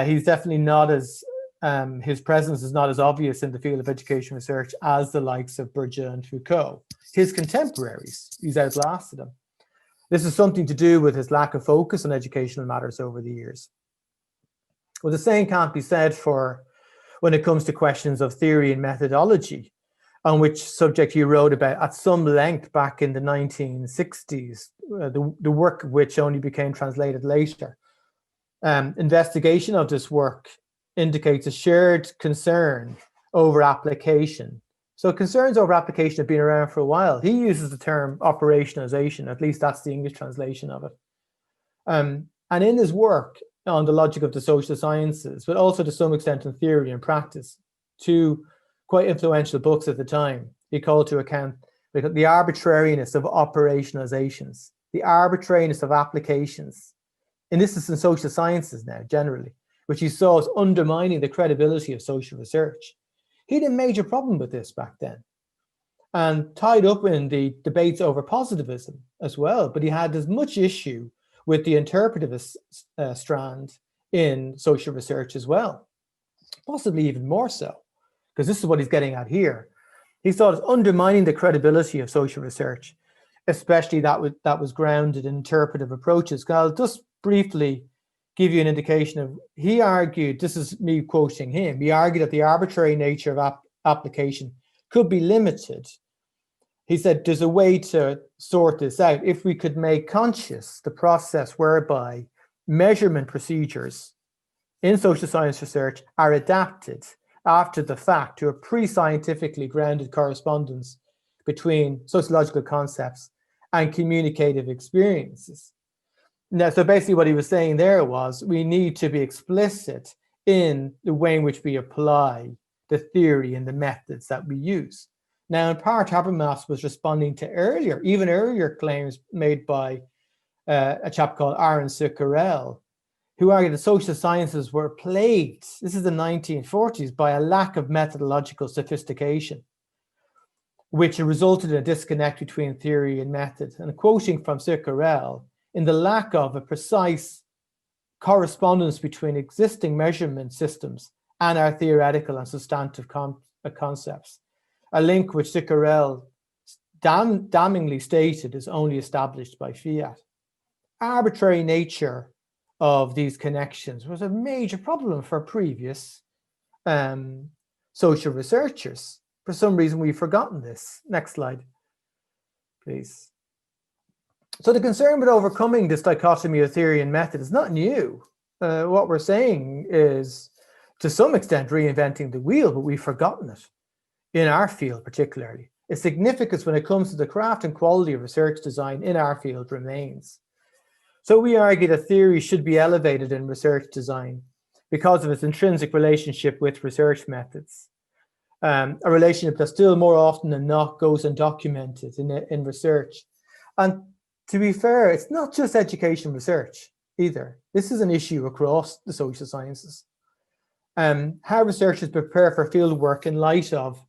He's definitely not as, his presence is not as obvious in the field of education research as the likes of Bourdieu and Foucault. His contemporaries, he's outlasted them. This is something to do with his lack of focus on educational matters over the years. Well, the same can't be said for when it comes to questions of theory and methodology, on which subject he wrote about at some length back in the 1960s, the work of which only became translated later. Investigation of this work indicates a shared concern over application. So concerns over application have been around for a while. He uses the term operationalization, at least that's the English translation of it. And in his work on the logic of the social sciences, but also to some extent in theory and practice, two quite influential books at the time, he called to account the arbitrariness of operationalizations, the arbitrariness of applications. And this is in social sciences now, generally, which he saw as undermining the credibility of social research. He had a major problem with this back then, and tied up in the debates over positivism as well, but he had as much issue with the interpretivist strand in social research as well, possibly even more so, because this is what he's getting at here. He saw it as undermining the credibility of social research, especially that was grounded in interpretive approaches. I'll just briefly give you an indication of, he argued, this is me quoting him, he argued that the arbitrary nature of application could be limited. He said there's a way to sort this out if we could make conscious the process whereby measurement procedures in social science research are adapted after the fact to a pre-scientifically grounded correspondence between sociological concepts and communicative experiences. Now, so basically what he was saying there was we need to be explicit in the way in which we apply the theory and the methods that we use. Now, in part, Habermas was responding to even earlier claims made by a chap called Aaron Zuccarello, who argued that social sciences were plagued, this is the 1940s, by a lack of methodological sophistication, which resulted in a disconnect between theory and method. And quoting from Zuccarello, in the lack of a precise correspondence between existing measurement systems and our theoretical and substantive concepts, a link which Zuccarello damningly stated is only established by fiat. Arbitrary nature of these connections was a major problem for previous social researchers. For some reason, we've forgotten this. Next slide, please. So the concern with overcoming this dichotomy of theory and method is not new. What we're saying is, to some extent, reinventing the wheel, but we've forgotten it in our field particularly. Its significance when it comes to the craft and quality of research design in our field remains. So we argue that theory should be elevated in research design because of its intrinsic relationship with research methods. A relationship that still more often than not goes undocumented in research. And to be fair, it's not just education research either. This is an issue across the social sciences. How researchers prepare for field work in light of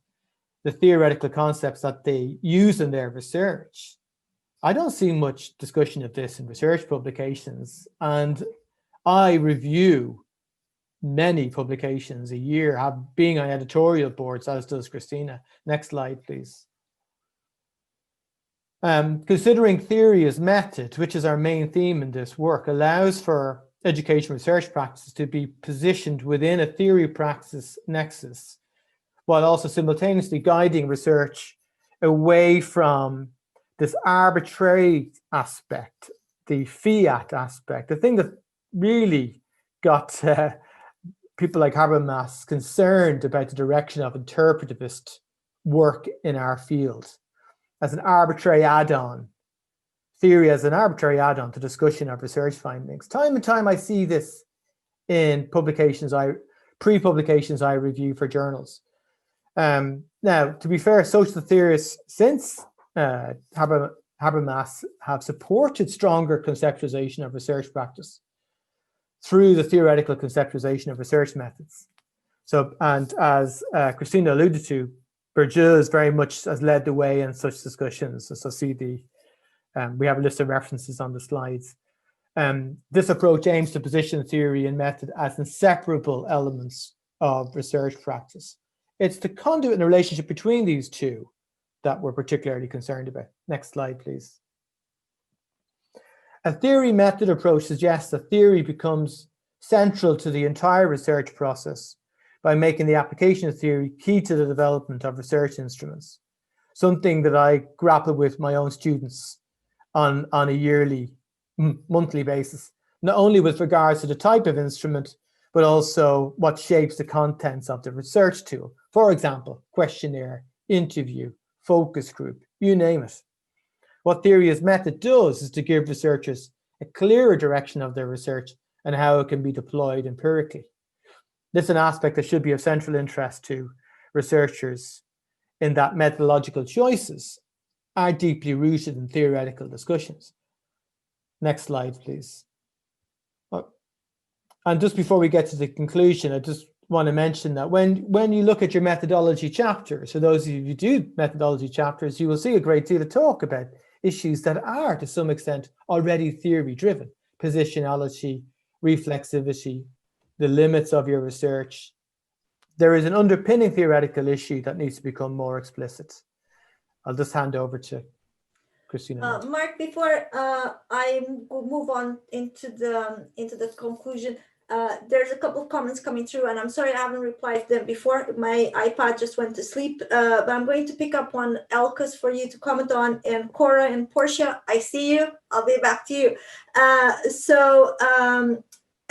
the theoretical concepts that they use in their research. I don't see much discussion of this in research publications, and I review many publications a year, being on editorial boards, as does Christina. Next slide, please. Considering theory as method, which is our main theme in this work, allows for education research practices to be positioned within a theory praxis nexus, while also simultaneously guiding research away from this arbitrary aspect, the fiat aspect, the thing that really got people like Habermas concerned about the direction of interpretivist work in our field as an arbitrary add-on, theory as an arbitrary add-on to discussion of research findings. Time and time I see this in publications, pre-publications I review for journals. Now, to be fair, social theorists since Habermas have supported stronger conceptualization of research practice through the theoretical conceptualization of research methods. So, and as Christina alluded to, Bourdieu very much has led the way in such discussions. So see we have a list of references on the slides. This approach aims to position theory and method as inseparable elements of research practice. It's the conduit and the relationship between these two that we're particularly concerned about. Next slide, please. A theory method approach suggests that theory becomes central to the entire research process by making the application of theory key to the development of research instruments, something that I grapple with my own students on a yearly, monthly basis, not only with regards to the type of instrument, but also what shapes the contents of the research tool. For example, questionnaire, interview, focus group, you name it. What theory as method does is to give researchers a clearer direction of their research and how it can be deployed empirically. This is an aspect that should be of central interest to researchers in that methodological choices are deeply rooted in theoretical discussions. Next slide, please. And just before we get to the conclusion, I just want to mention that when you look at your methodology chapters, for those of you who do methodology chapters, you will see a great deal of talk about issues that are, to some extent, already theory-driven. Positionality, reflexivity, the limits of your research. There is an underpinning theoretical issue that needs to become more explicit. I'll just hand over to Christina. Mark, before I move on into the conclusion, there's a couple of comments coming through, and I'm sorry I haven't replied to them before. My iPad just went to sleep, but I'm going to pick up one, Elkas, for you to comment on, and Cora and Portia, I see you. I'll be back to you.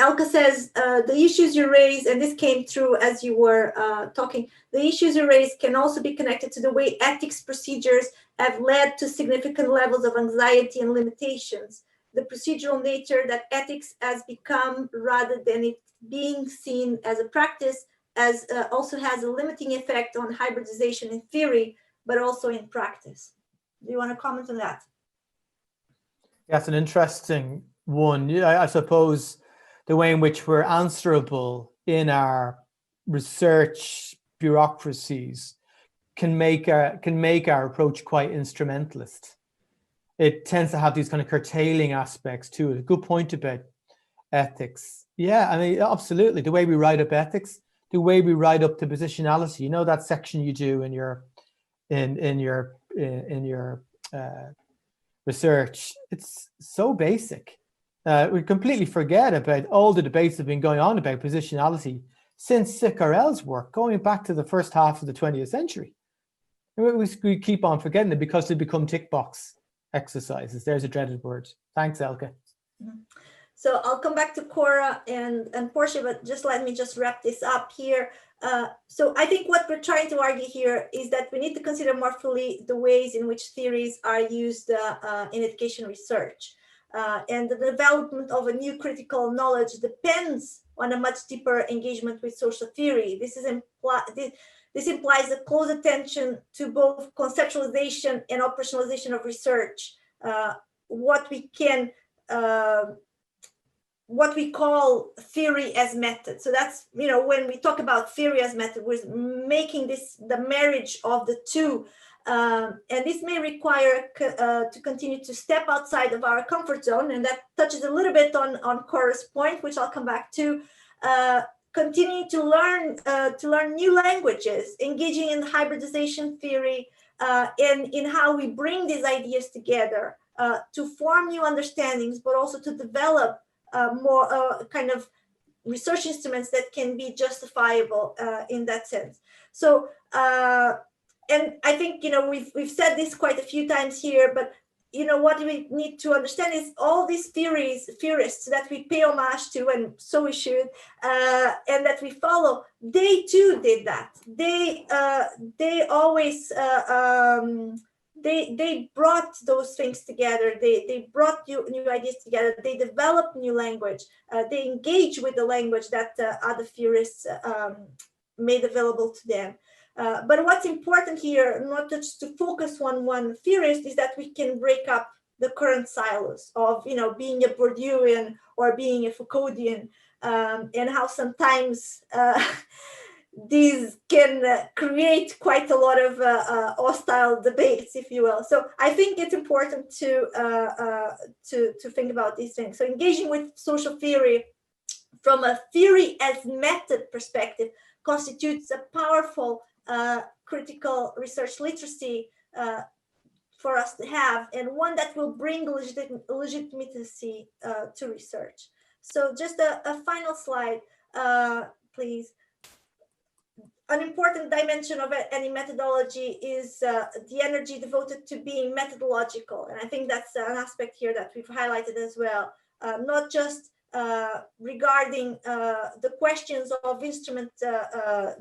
Elka says, the issues you raise, and this came through as you were talking, the issues you raise can also be connected to the way ethics procedures have led to significant levels of anxiety and limitations. the procedural nature that ethics has become, rather than it being seen as a practice, as also has a limiting effect on hybridization in theory, but also in practice. Do you want to comment on that? That's an interesting one. Yeah, I suppose the way in which we're answerable in our research bureaucracies can make our approach quite instrumentalist. It tends to have these kind of curtailing aspects to it. A good point about ethics. Yeah, I mean, absolutely. The way we write up ethics, the way we write up the positionality. You know, that section you do in your research. It's so basic. We completely forget about all the debates that have been going on about positionality since Ciccarel's work, going back to the first half of the 20th century. We keep on forgetting it because they become tick box exercises. There's a dreaded word. Thanks, Elke. So I'll come back to Cora and Portia, but just let me just wrap this up here. So I think what we're trying to argue here is that we need to consider more fully the ways in which theories are used in education research. And the development of a new critical knowledge depends on a much deeper engagement with social theory. This implies a close attention to both conceptualization and operationalization of research. What we call theory as method. So that's, you know, when we talk about theory as method, we're making this the marriage of the two. And this may require to continue to step outside of our comfort zone. And that touches a little bit on Cora's point, which I'll come back to. Continuing to learn new languages, engaging in hybridization theory, and in how we bring these ideas together to form new understandings, but also to develop more kind of research instruments that can be justifiable in that sense. So, and I think, you know, we've said this quite a few times here, but you know, what we need to understand is all these theorists that we pay homage to, and so we should, and that we follow, they too did that. They always, they brought those things together. They brought new ideas together. They developed new language. They engage with the language that other theorists made available to them. But what's important here, not just to focus on one theorist, is that we can break up the current silos of, you know, being a Bourdieuian or being a Foucauldian, and how sometimes these can create quite a lot of hostile debates, if you will. So I think it's important to think about these things. So engaging with social theory from a theory as method perspective constitutes a powerful critical research literacy for us to have, and one that will bring legitimacy to research. So just a final slide, please. An important dimension of any methodology is the energy devoted to being methodological. And I think that's an aspect here that we've highlighted as well, not just regarding the questions of instrument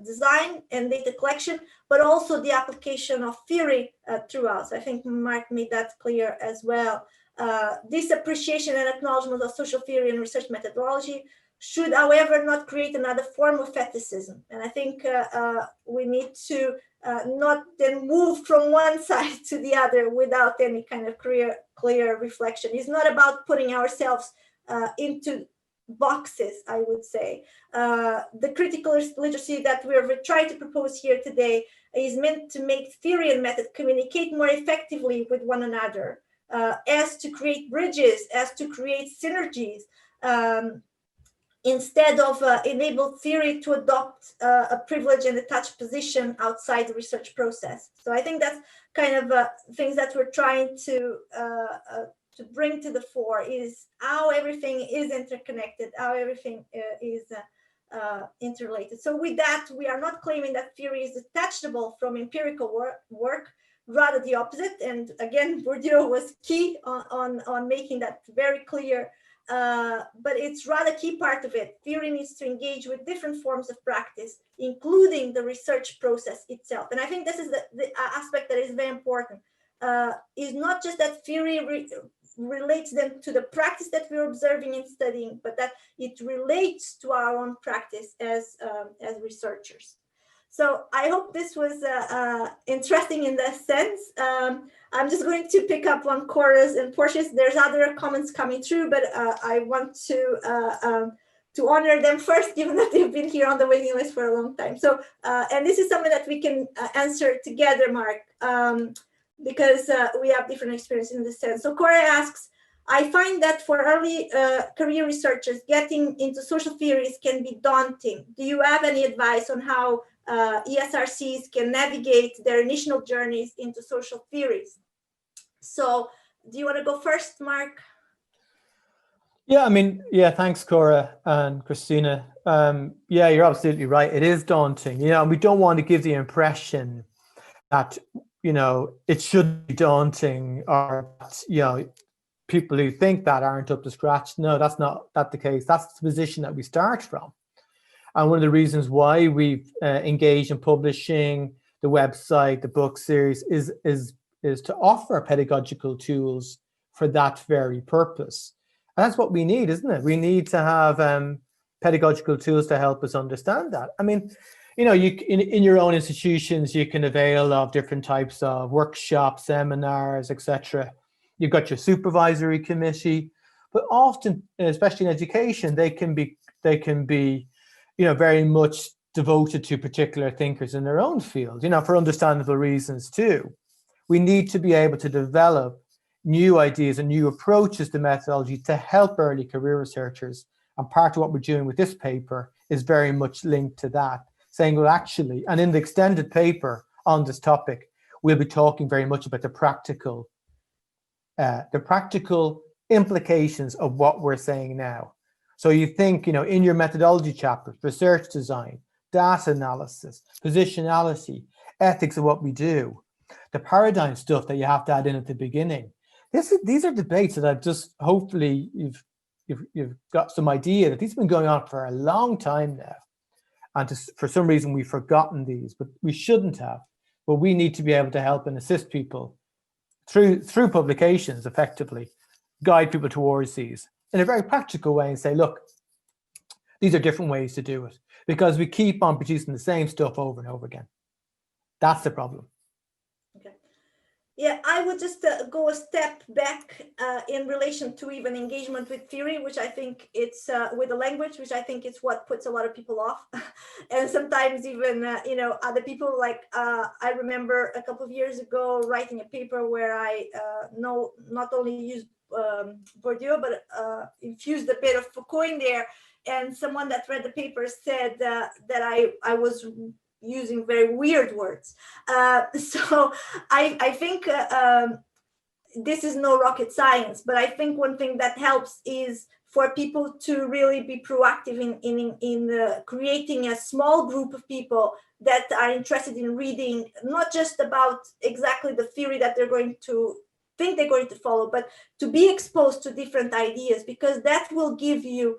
design and data collection, but also the application of theory throughout. So I think Mark made that clear as well. This appreciation and acknowledgement of social theory and research methodology should, however, not create another form of fetishism. And I think we need to not then move from one side to the other without any kind of clear reflection. It's not about putting ourselves into boxes, I would say. The critical literacy that we're trying to propose here today is meant to make theory and method communicate more effectively with one another, as to create bridges, as to create synergies, instead of enable theory to adopt a privileged and detached position outside the research process. So I think that's kind of things that we're trying to bring to the fore, is how everything is interconnected, how everything is interrelated. So with that, we are not claiming that theory is detachable from empirical work, rather the opposite. And again, Bourdieu was key on making that very clear. But it's rather a key part of it. Theory needs to engage with different forms of practice, including the research process itself. And I think this is the aspect that is very important. Is not just that theory relates them to the practice that we're observing and studying, but that it relates to our own practice as researchers. So I hope this was interesting in that sense. I'm just going to pick up on Cora's and Portia's. There's other comments coming through, but I want to honor them first, given that they've been here on the waiting list for a long time. So, and this is something that we can answer together, Mark, because we have different experience in this sense. So Cora asks, I find that for early career researchers, getting into social theories can be daunting. Do you have any advice on how ESRCs can navigate their initial journeys into social theories? So do you want to go first, Mark? Yeah, I mean, yeah, thanks, Cora and Christina. Yeah, you're absolutely right. It is daunting, you know, and we don't want to give the impression that, you know, it should be daunting, or, you know, people who think that aren't up to scratch. No, that's not the case. That's the position that we start from. And one of the reasons why we've engaged in publishing, the website, the book series is to offer pedagogical tools for that very purpose. And that's what we need, isn't it? We need to have pedagogical tools to help us understand that. I mean, you know, you in your own institutions, you can avail of different types of workshops, seminars, etc. You've got your supervisory committee, but often, especially in education, they can be, you know, very much devoted to particular thinkers in their own field, you know, for understandable reasons too. We need to be able to develop new ideas and new approaches to methodology to help early career researchers. And part of what we're doing with this paper is very much linked to that, saying, well, actually, and in the extended paper on this topic, we'll be talking very much about the practical implications of what we're saying now. So you think, you know, in your methodology chapters, research design, data analysis, positionality, ethics of what we do, the paradigm stuff that you have to add in at the beginning. These are debates that I've just, hopefully you've got some idea that these have been going on for a long time now. And for some reason we've forgotten these, but we shouldn't have. But we need to be able to help and assist people through publications, effectively guide people towards these in a very practical way and say, look, these are different ways to do it, because we keep on producing the same stuff over and over again. That's the problem. Okay. Yeah, I would just go a step back in relation to even engagement with theory, which I think it's with the language, which I think is what puts a lot of people off. And sometimes even, you know, other people, like I remember a couple of years ago writing a paper where I not only used Bourdieu, but infused a bit of Foucault in there. And someone that read the paper said that I was using very weird words. So I think this is no rocket science, but I think one thing that helps is for people to really be proactive in creating a small group of people that are interested in reading, not just about exactly the theory that they're going to think they're going to follow, but to be exposed to different ideas, because that will give you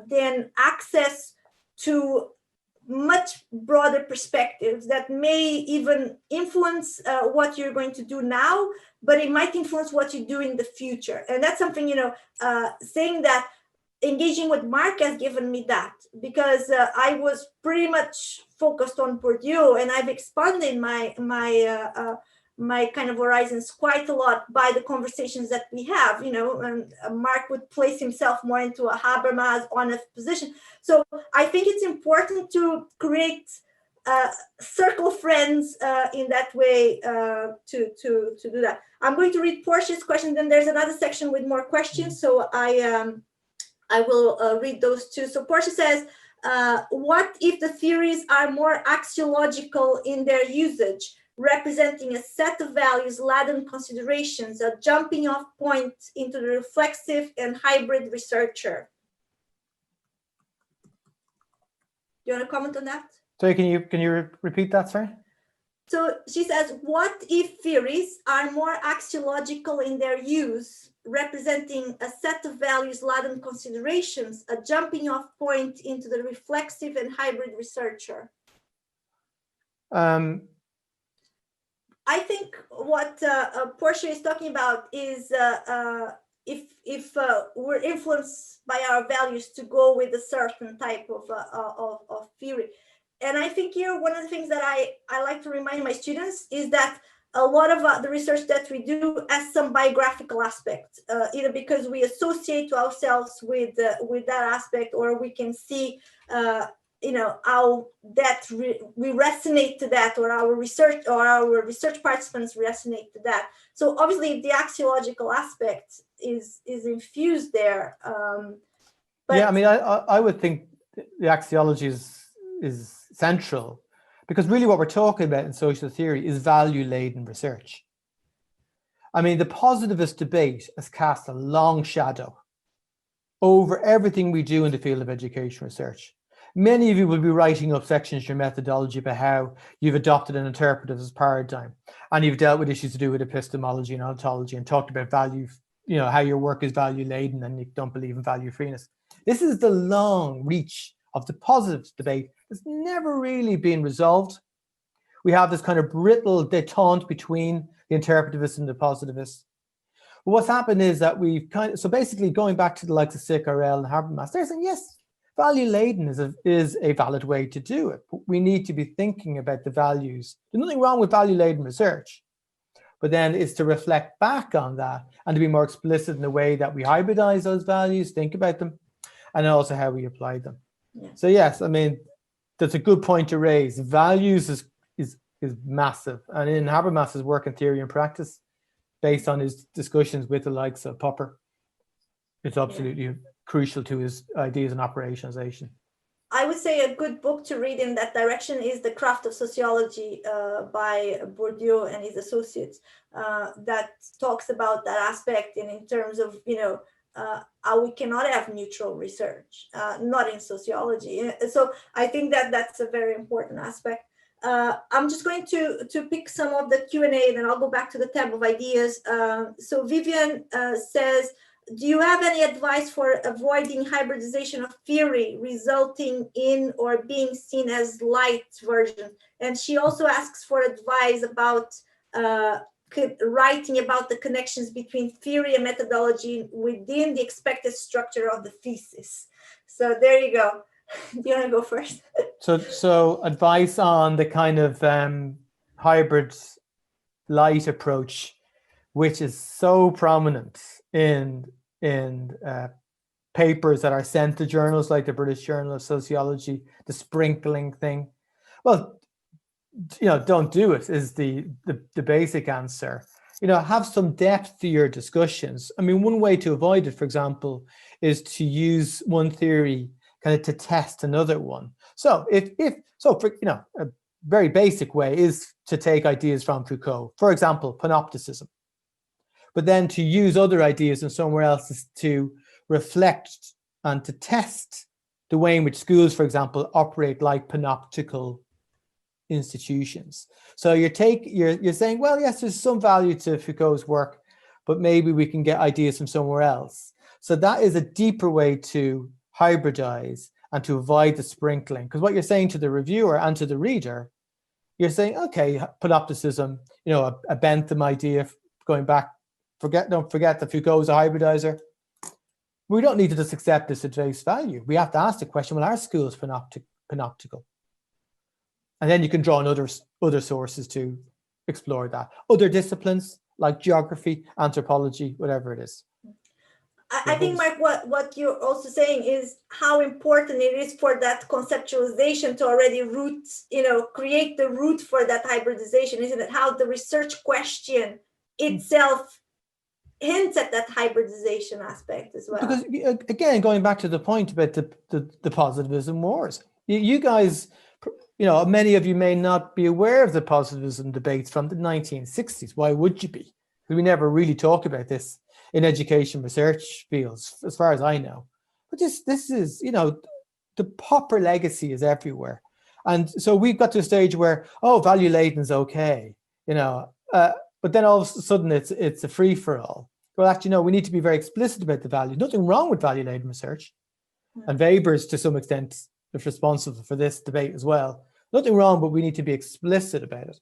then access to much broader perspectives that may even influence what you're going to do now, but it might influence what you do in the future. And that's something, you know, saying that, engaging with Mark has given me that, because I was pretty much focused on Bourdieu, and I've expanded my kind of horizons quite a lot by the conversations that we have, you know, and Mark would place himself more into a Habermas honest position. So I think it's important to create circle friends in that way to do that. I'm going to read Portia's question, then there's another section with more questions. So I will read those two. So Portia says, what if the theories are more axiological in their usage, representing a set of values, laden considerations, a jumping off point into the reflexive and hybrid researcher? Do you want to comment on that? Sorry, can you repeat that, sorry? So she says, what if theories are more axiological in their use, representing a set of values, laden considerations, a jumping off point into the reflexive and hybrid researcher? I think what Portia is talking about is we're influenced by our values to go with a certain type of theory. And I think here one of the things that I like to remind my students is that a lot of the research that we do has some biographical aspect, either because we associate ourselves with that aspect, or we can see how that we resonate to that, or our research participants resonate to that. So obviously the axiological aspect is infused there. But yeah, I mean, I would think the axiology is central, because really what we're talking about in social theory is value-laden research. I mean, the positivist debate has cast a long shadow over everything we do in the field of education research. Many of you will be writing up sections in your methodology about how you've adopted an interpretivist paradigm, and you've dealt with issues to do with epistemology and ontology, and talked about value, how your work is value-laden and you don't believe in value-freeness. This is the long reach of the positivist debate that's never really been resolved. We have this kind of brittle détente between the interpretivists and the positivists. But what's happened is that we've so basically going back to the likes of SICRL and Habermas, they're saying, yes, value-laden is a valid way to do it. But we need to be thinking about the values. There's nothing wrong with value-laden research, but then it's to reflect back on that and to be more explicit in the way that we hybridize those values, think about them, and also how we apply them. Yeah. So yes, I mean, that's a good point to raise. Values is massive. And in Habermas's work in theory and practice, based on his discussions with the likes of Popper, it's absolutely crucial to his ideas and operationalization. I would say a good book to read in that direction is The Craft of Sociology by Bourdieu and his associates, that talks about that aspect in terms of, how we cannot have neutral research, not in sociology. So I think that that's a very important aspect. I'm just going to pick some of the Q&A, then I'll go back to the tab of ideas. So Vivian says, do you have any advice for avoiding hybridization of theory resulting in or being seen as light version? And she also asks for advice about writing about the connections between theory and methodology within the expected structure of the thesis. So there you go. Do you want to go first? So advice on the kind of hybrid light approach, which is so prominent in papers that are sent to journals like the British Journal of Sociology, the sprinkling thing. Well, don't do it is the basic answer. Have some depth to your discussions. I mean, one way to avoid it, for example, is to use one theory kind of to test another one. So a very basic way is to take ideas from Foucault, for example, panopticism, but then to use other ideas from somewhere else is to reflect and to test the way in which schools, for example, operate like panoptical institutions. So you're saying, well, yes, there's some value to Foucault's work, but maybe we can get ideas from somewhere else. So that is a deeper way to hybridize and to avoid the sprinkling. Because what you're saying to the reviewer and to the reader, you're saying, okay, panopticism, a Bentham idea going back, don't forget that Foucault is a hybridizer. We don't need to just accept this at face value. We have to ask the question, well, are schools panoptical? And then you can draw on other sources to explore that. Other disciplines like geography, anthropology, whatever it is. I think, Mark, what you're also saying is how important it is for that conceptualization to already create the root for that hybridization, isn't it? How the research question itself hints at that hybridization aspect as well. Because again, going back to the point about the positivism wars, you guys, many of you may not be aware of the positivism debates from the 1960s. Why would you be? Because we never really talk about this in education research fields, as far as I know. But this is, the Popper legacy is everywhere. And so we've got to a stage where, value laden is okay, but then all of a sudden it's a free for all. Well, actually, no, we need to be very explicit about the value. Nothing wrong with value laden research. And Weber's to some extent is responsible for this debate as well. Nothing wrong, but we need to be explicit about it.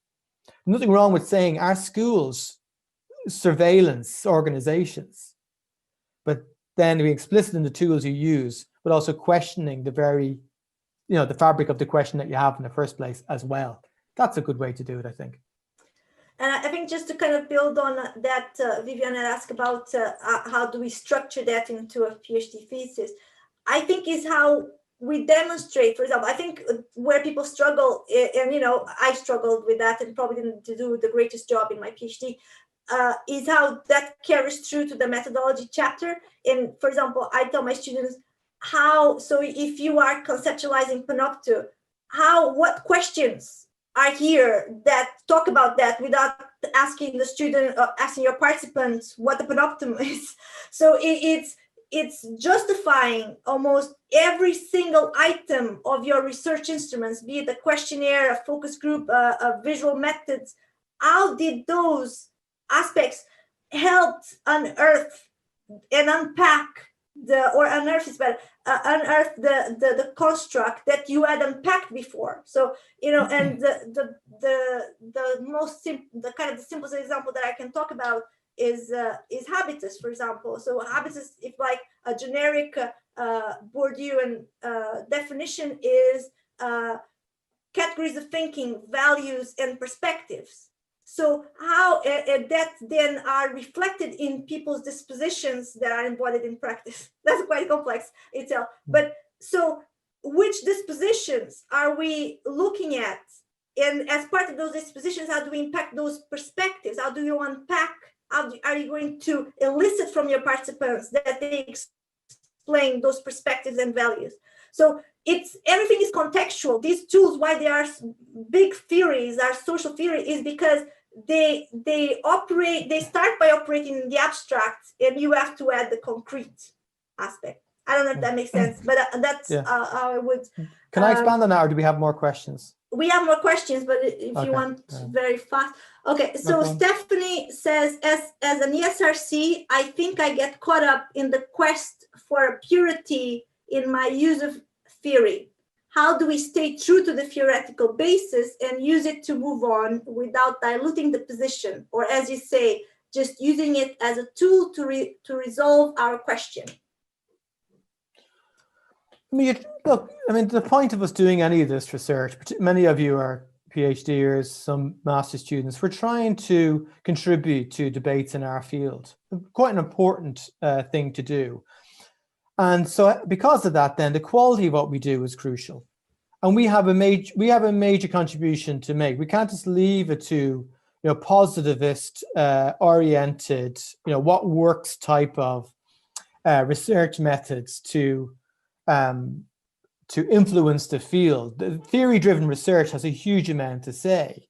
Nothing wrong with saying our schools, surveillance organizations, but then being explicit in the tools you use, but also questioning the very, the fabric of the question that you have in the first place as well. That's a good way to do it, I think. And I think just to kind of build on that, Vivian had asked about how do we structure that into a PhD thesis, I think is how we demonstrate, for example, I think where people struggle, and I struggled with that and probably didn't do the greatest job in my PhD, is how that carries through to the methodology chapter. And for example, I tell my students so if you are conceptualizing Panopto, what questions are here that talk about that without asking the student, asking your participants what the Panoptum is. So it's justifying almost every single item of your research instruments, be it a questionnaire, a focus group, a visual methods. How did those aspects help unearth and unpack unearth the construct that you had unpacked before? So and the kind of the simplest example that I can talk about is habitus, for example. So habitus, if like a generic Bourdieuian definition, is categories of thinking, values, and perspectives. So how that then are reflected in people's dispositions that are embodied in practice. That's quite complex itself. But so which dispositions are we looking at? And as part of those dispositions, how do we impact those perspectives? How do you unpack? Are you going to elicit from your participants that they explain those perspectives and values? So everything is contextual. These tools, why they are big theories, are social theory, is because they start by operating in the abstract, and you have to add the concrete aspect. I don't know if that makes sense, but that's how I would. Can I expand on that, or do we have more questions? We have more questions, but if you want very fast. Okay, so Stephanie says, as an ESRC, I think I get caught up in the quest for purity in my use of theory. How do we stay true to the theoretical basis and use it to move on without diluting the position? Or as you say, just using it as a tool to resolve our question? The point of us doing any of this research, many of you are PhDers, some master students, we're trying to contribute to debates in our field. Quite an important thing to do. And so because of that, then the quality of what we do is crucial. And we have a major contribution to make. We can't just leave it to positivist oriented, what works type of research methods to influence the field. The theory-driven research has a huge amount to say.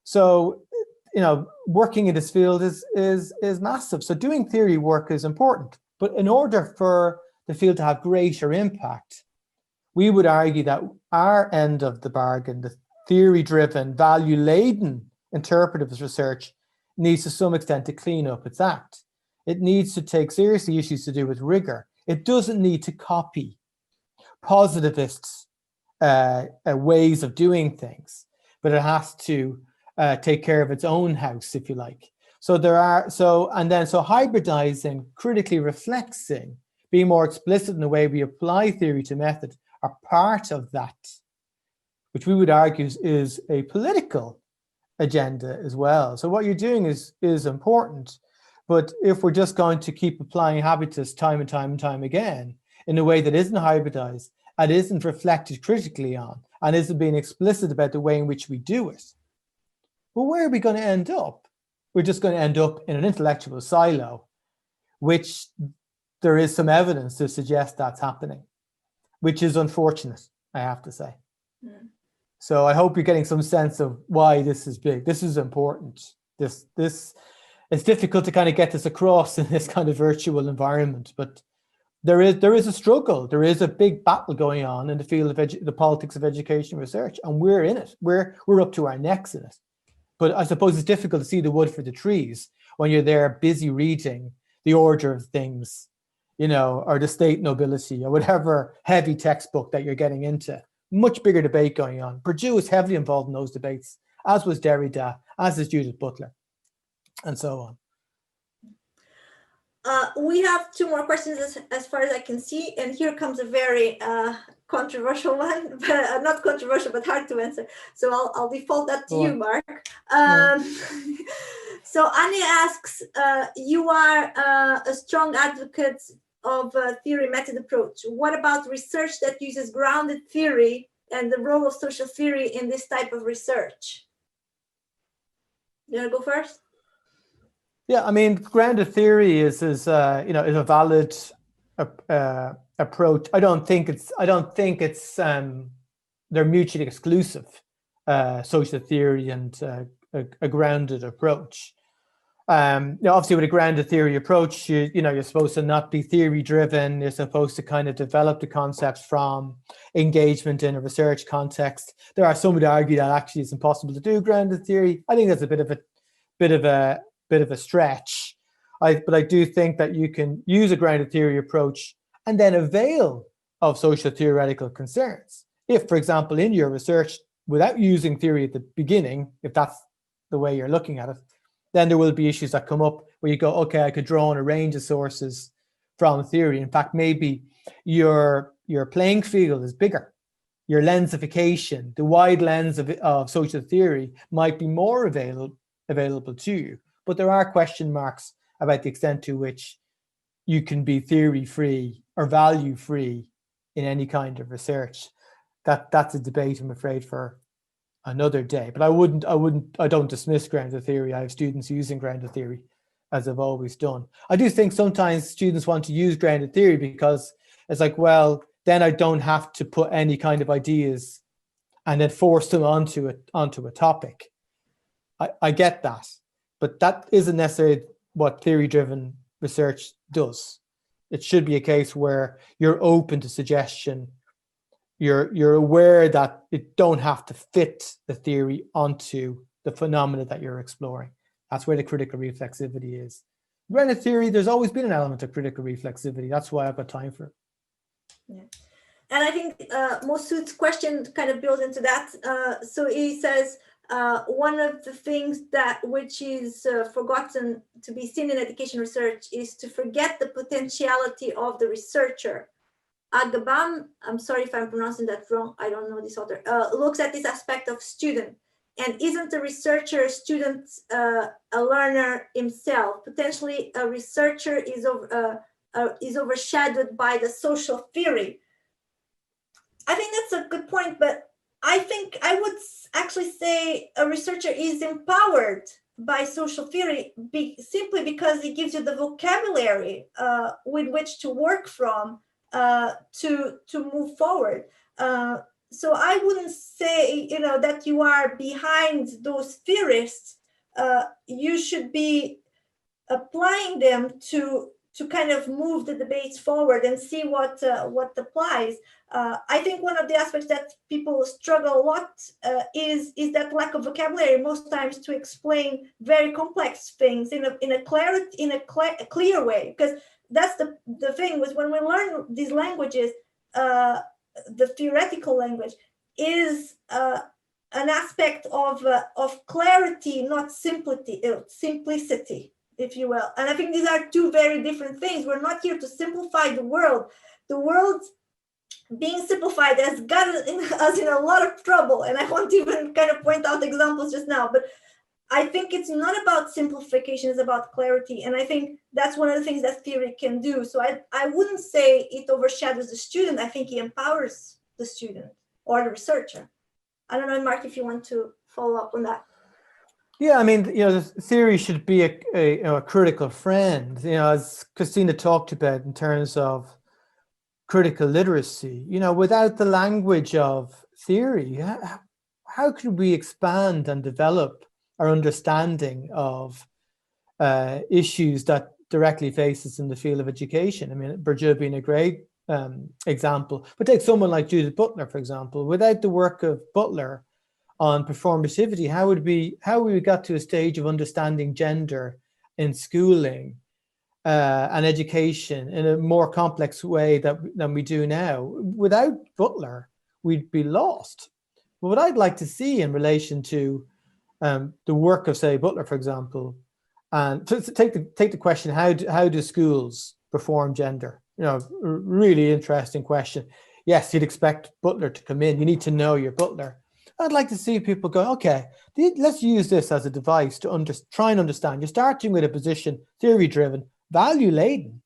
So, working in this field is massive. So doing theory work is important. But in order for the field to have greater impact, we would argue that our end of the bargain, the theory-driven, value-laden interpretive research, needs to some extent to clean up its act. It needs to take seriously issues to do with rigor. It doesn't need to copy positivists' ways of doing things, but it has to take care of its own house, if you like. So hybridizing, critically reflexing, being more explicit in the way we apply theory to method are part of that, which we would argue is a political agenda as well. So what you're doing is important, but if we're just going to keep applying habitus time and time and time again in a way that isn't hybridized and isn't reflected critically on and isn't being explicit about the way in which we do it, well, where are we going to end up? We're just going to end up in an intellectual silo, which there is some evidence to suggest that's happening, which is unfortunate, I have to say. Mm. So I hope you're getting some sense of why this is big. This is important. This it's difficult to kind of get this across in this kind of virtual environment, but there is a struggle. There is a big battle going on in the field of the politics of education research, and we're in it. We're up to our necks in it. But I suppose it's difficult to see the wood for the trees when you're there busy reading The Order of Things, or The State Nobility, or whatever heavy textbook that you're getting into. Much bigger debate going on. Purdue is heavily involved in those debates, as was Derrida, as is Judith Butler, and so on. We have two more questions as far as I can see, and here comes a very controversial one, but not controversial, but hard to answer. So I'll default that to you, Mark. So Anya asks, you are a strong advocate of theory method approach. What about research that uses grounded theory and the role of social theory in this type of research? You want to go first? Yeah, I mean, grounded theory is is a valid approach. I don't think it's they're mutually exclusive, social theory and a grounded approach. Obviously, with a grounded theory approach, you're supposed to not be theory driven. You're supposed to kind of develop the concepts from engagement in a research context. There are some who argue that actually it's impossible to do grounded theory. I think that's a bit of a stretch. But I do think that you can use a grounded theory approach and then avail of social theoretical concerns. If, for example, in your research, without using theory at the beginning, if that's the way you're looking at it, then there will be issues that come up where you go, okay, I could draw on a range of sources from theory. In fact, maybe your playing field is bigger. Your lensification, the wide lens of social theory might be more available to you. But there are question marks about the extent to which you can be theory-free or value-free in any kind of research. That's a debate, I'm afraid, for another day. But I don't dismiss grounded theory. I have students using grounded theory, as I've always done. I do think sometimes students want to use grounded theory because it's like, well, then I don't have to put any kind of ideas and then force them onto a topic. I get that, but that isn't necessarily what theory-driven research does. It should be a case where you're open to suggestion. You're aware that it don't have to fit the theory onto the phenomena that you're exploring. That's where the critical reflexivity is. Grounded theory, there's always been an element of critical reflexivity. That's why I've got time for it. Yeah. And I think Mosud's question kind of builds into that. So he says, one of the things which is forgotten to be seen in education research is to forget the potentiality of the researcher. Agabam, I'm sorry if I'm pronouncing that wrong, I don't know this author, looks at this aspect of student. And isn't the researcher student a learner himself? Potentially a researcher is overshadowed by the social theory. I think that's a good point, but I think I would actually say a researcher is empowered by social theory simply because it gives you the vocabulary with which to work from to move forward. So I wouldn't say, that you are behind those theorists. You should be applying them to kind of move the debates forward and see what applies. I think one of the aspects that people struggle a lot is that lack of vocabulary most times to explain very complex things in a clear way. Because that's the thing was when we learn these languages, the theoretical language is an aspect of clarity, not simplicity, if you will. And I think these are two very different things. We're not here to simplify the world. The world being simplified has gotten us in a lot of trouble. And I won't even kind of point out examples just now, but I think it's not about simplification, it's about clarity. And I think that's one of the things that theory can do. So I wouldn't say it overshadows the student. I think it empowers the student or the researcher. I don't know, Mark, if you want to follow up on that. Yeah, I mean, the theory should be a critical friend, as Christina talked about in terms of critical literacy. Without the language of theory, how could we expand and develop our understanding of issues that directly face us in the field of education? I mean, Bourdieu being a great example, but take someone like Judith Butler, for example. Without the work of Butler on performativity, how would we got to a stage of understanding gender in schooling and education in a more complex way than we do now? Without Butler, we'd be lost. But what I'd like to see in relation to the work of, say, Butler, for example, And to take the question, how do schools perform gender? Really interesting question. Yes, you'd expect Butler to come in. You need to know your Butler. I'd like to see people go, okay, let's use this as a device to try and understand. You're starting with a position, theory-driven, value-laden,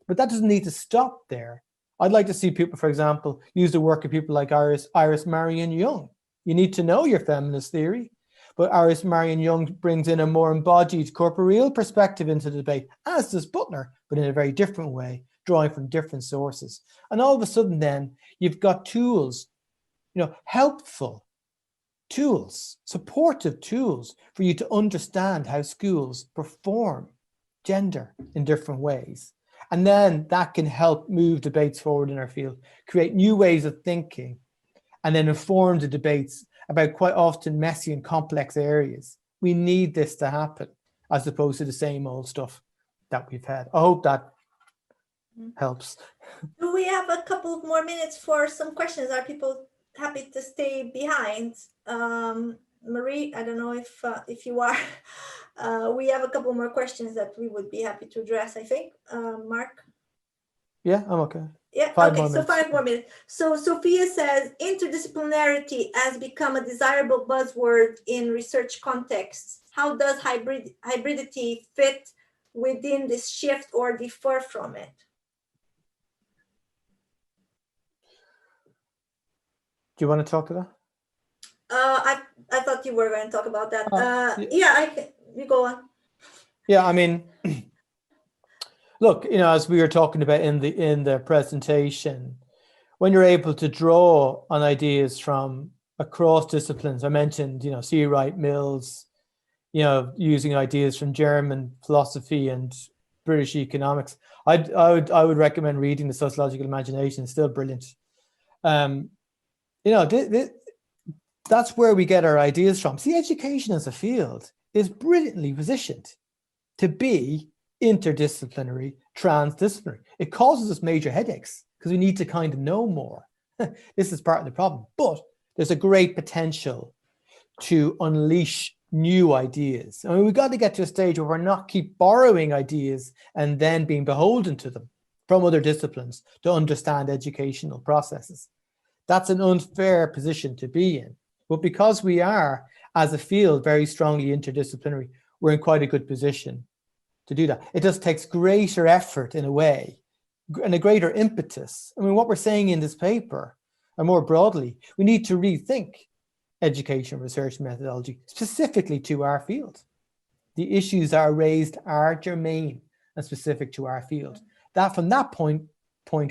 but that doesn't need to stop there. I'd like to see people, for example, use the work of people like Iris Marion Young. You need to know your feminist theory, but Iris Marion Young brings in a more embodied corporeal perspective into the debate, as does Butler, but in a very different way, drawing from different sources. And all of a sudden then, you've got tools, helpful tools, supportive tools for you to understand how schools perform gender in different ways. And then that can help move debates forward in our field, create new ways of thinking, and then inform the debates about quite often messy and complex areas. We need this to happen as opposed to the same old stuff that we've had. I hope that helps. Do we have a couple of more minutes for some questions? Are people happy to stay behind? Marie, I don't know if you are. We have a couple more questions that we would be happy to address, I think. Mark? Yeah, I'm okay. Yeah, okay, so 5 more minutes. So Sophia says, interdisciplinarity has become a desirable buzzword in research contexts. How does hybridity fit within this shift or differ from it? Do you want to talk to that? I thought you were going to talk about that. Yeah, you go on. Yeah, I mean, look, as we were talking about in the presentation, when you're able to draw on ideas from across disciplines, I mentioned, C. Wright Mills, using ideas from German philosophy and British economics. I would recommend reading The Sociological Imagination. It's still brilliant. That's where we get our ideas from. See, education as a field is brilliantly positioned to be interdisciplinary, transdisciplinary. It causes us major headaches because we need to kind of know more. This is part of the problem, but there's a great potential to unleash new ideas. I mean, we've got to get to a stage where we're not keep borrowing ideas and then being beholden to them from other disciplines to understand educational processes. That's an unfair position to be in. But because we are, as a field, very strongly interdisciplinary, we're in quite a good position to do that. It just takes greater effort in a way and a greater impetus. I mean, what we're saying in this paper, and more broadly, we need to rethink education research methodology specifically to our field. The issues that are raised are germane and specific to our field. That from that point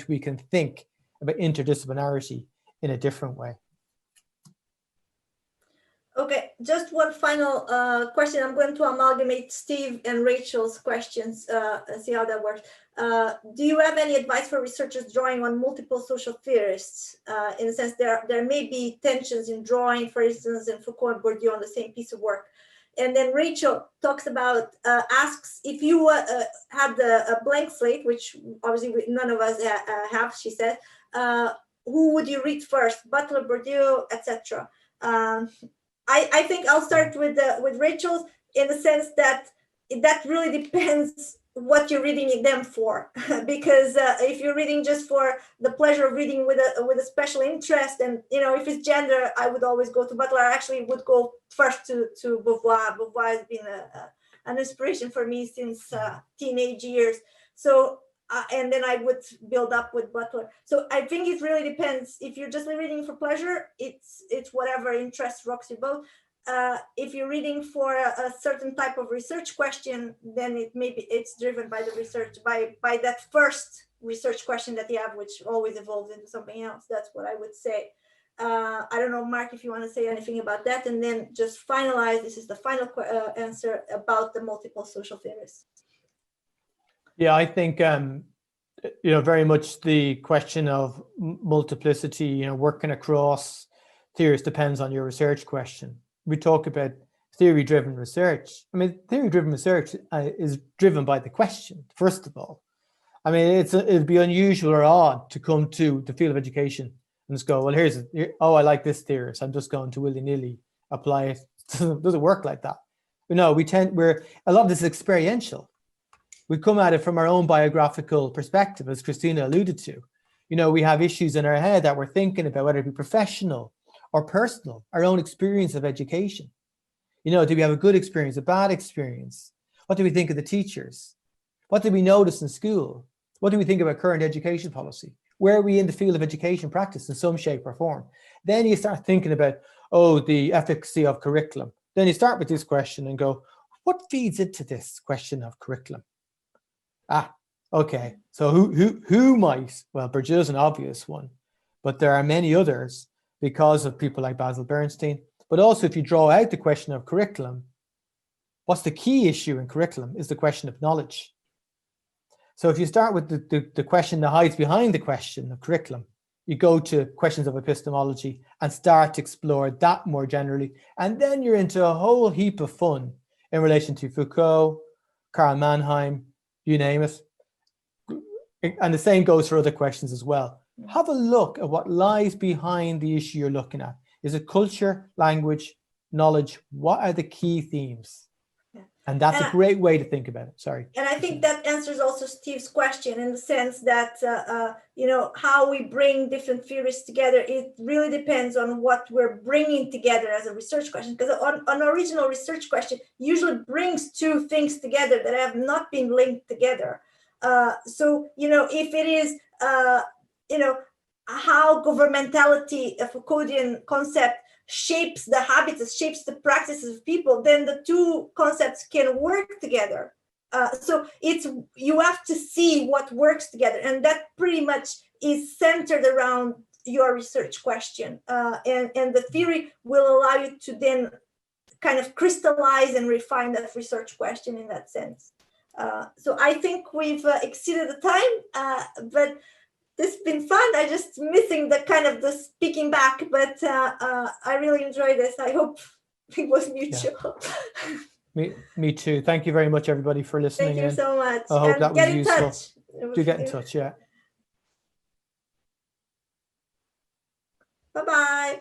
we can think about interdisciplinarity in a different way. Okay, just one final question. I'm going to amalgamate Steve and Rachel's questions and see how that works. Do you have any advice for researchers drawing on multiple social theorists? In a sense, there may be tensions in drawing, for instance, in Foucault and Bourdieu on the same piece of work. And then Rachel talks about, asks if you had a blank slate, which obviously none of us have, she said, who would you read first, Butler, Bourdieu, etc.? I think I'll start with Rachel's, in the sense that really depends what you're reading them for, because if you're reading just for the pleasure of reading with a special interest, and if it's gender, I would always go to Butler. I actually would go first to Beauvoir. Beauvoir has been an inspiration for me since teenage years. So and then I would build up with Butler. So I think it really depends. If you're just reading for pleasure, it's whatever interest rocks your boat. If you're reading for a certain type of research question, then it's driven by the research, by that first research question that you have, which always evolves into something else. That's what I would say. I don't know, Mark, if you want to say anything about that, and then just finalize. This is the final answer about the multiple social theorists. Yeah, I think, very much the question of multiplicity, working across theories depends on your research question. We talk about theory-driven research. I mean, theory-driven research is driven by the question, first of all. I mean, it'd be unusual or odd to come to the field of education and just go, well, I like this theory, so I'm just going to willy-nilly apply it. It doesn't work like that. No, we're a lot of this is experiential. We come at it from our own biographical perspective, as Christina alluded to. We have issues in our head that we're thinking about, whether it be professional or personal, our own experience of education. Do we have a good experience, a bad experience? What do we think of the teachers? What did we notice in school? What do we think about current education policy? Where are we in the field of education practice in some shape or form? Then you start thinking about, the efficacy of curriculum. Then you start with this question and go, what feeds into this question of curriculum? Okay, so who might? Well, Bourdieu is an obvious one, but there are many others because of people like Basil Bernstein. But also, if you draw out the question of curriculum, what's the key issue in curriculum is the question of knowledge. So if you start with the question that hides behind the question of curriculum, you go to questions of epistemology and start to explore that more generally. And then you're into a whole heap of fun in relation to Foucault, Karl Mannheim, you name it. And the same goes for other questions as well. Have a look at what lies behind the issue you're looking at. Is it culture, language, knowledge? What are the key themes? And that's a great way to think about it. Sorry. And I think that answers also Steve's question in the sense that, how we bring different theories together. It really depends on what we're bringing together as a research question. Because an original research question usually brings two things together that have not been linked together. So, if it is, how governmentality, a Foucauldian concept, shapes the habits, shapes the practices of people, then the two concepts can work together. So you have to see what works together, and that pretty much is centered around your research question. And the theory will allow you to then kind of crystallize and refine that research question in that sense. So I think we've exceeded the time, but this has been fun. I just missing the kind of the speaking back, but I really enjoyed this. I hope it was mutual. Yeah. Me too. Thank you very much, everybody, for listening. Thank you so much. I hope that was useful. Touch. Do get in touch, yeah. Bye-bye.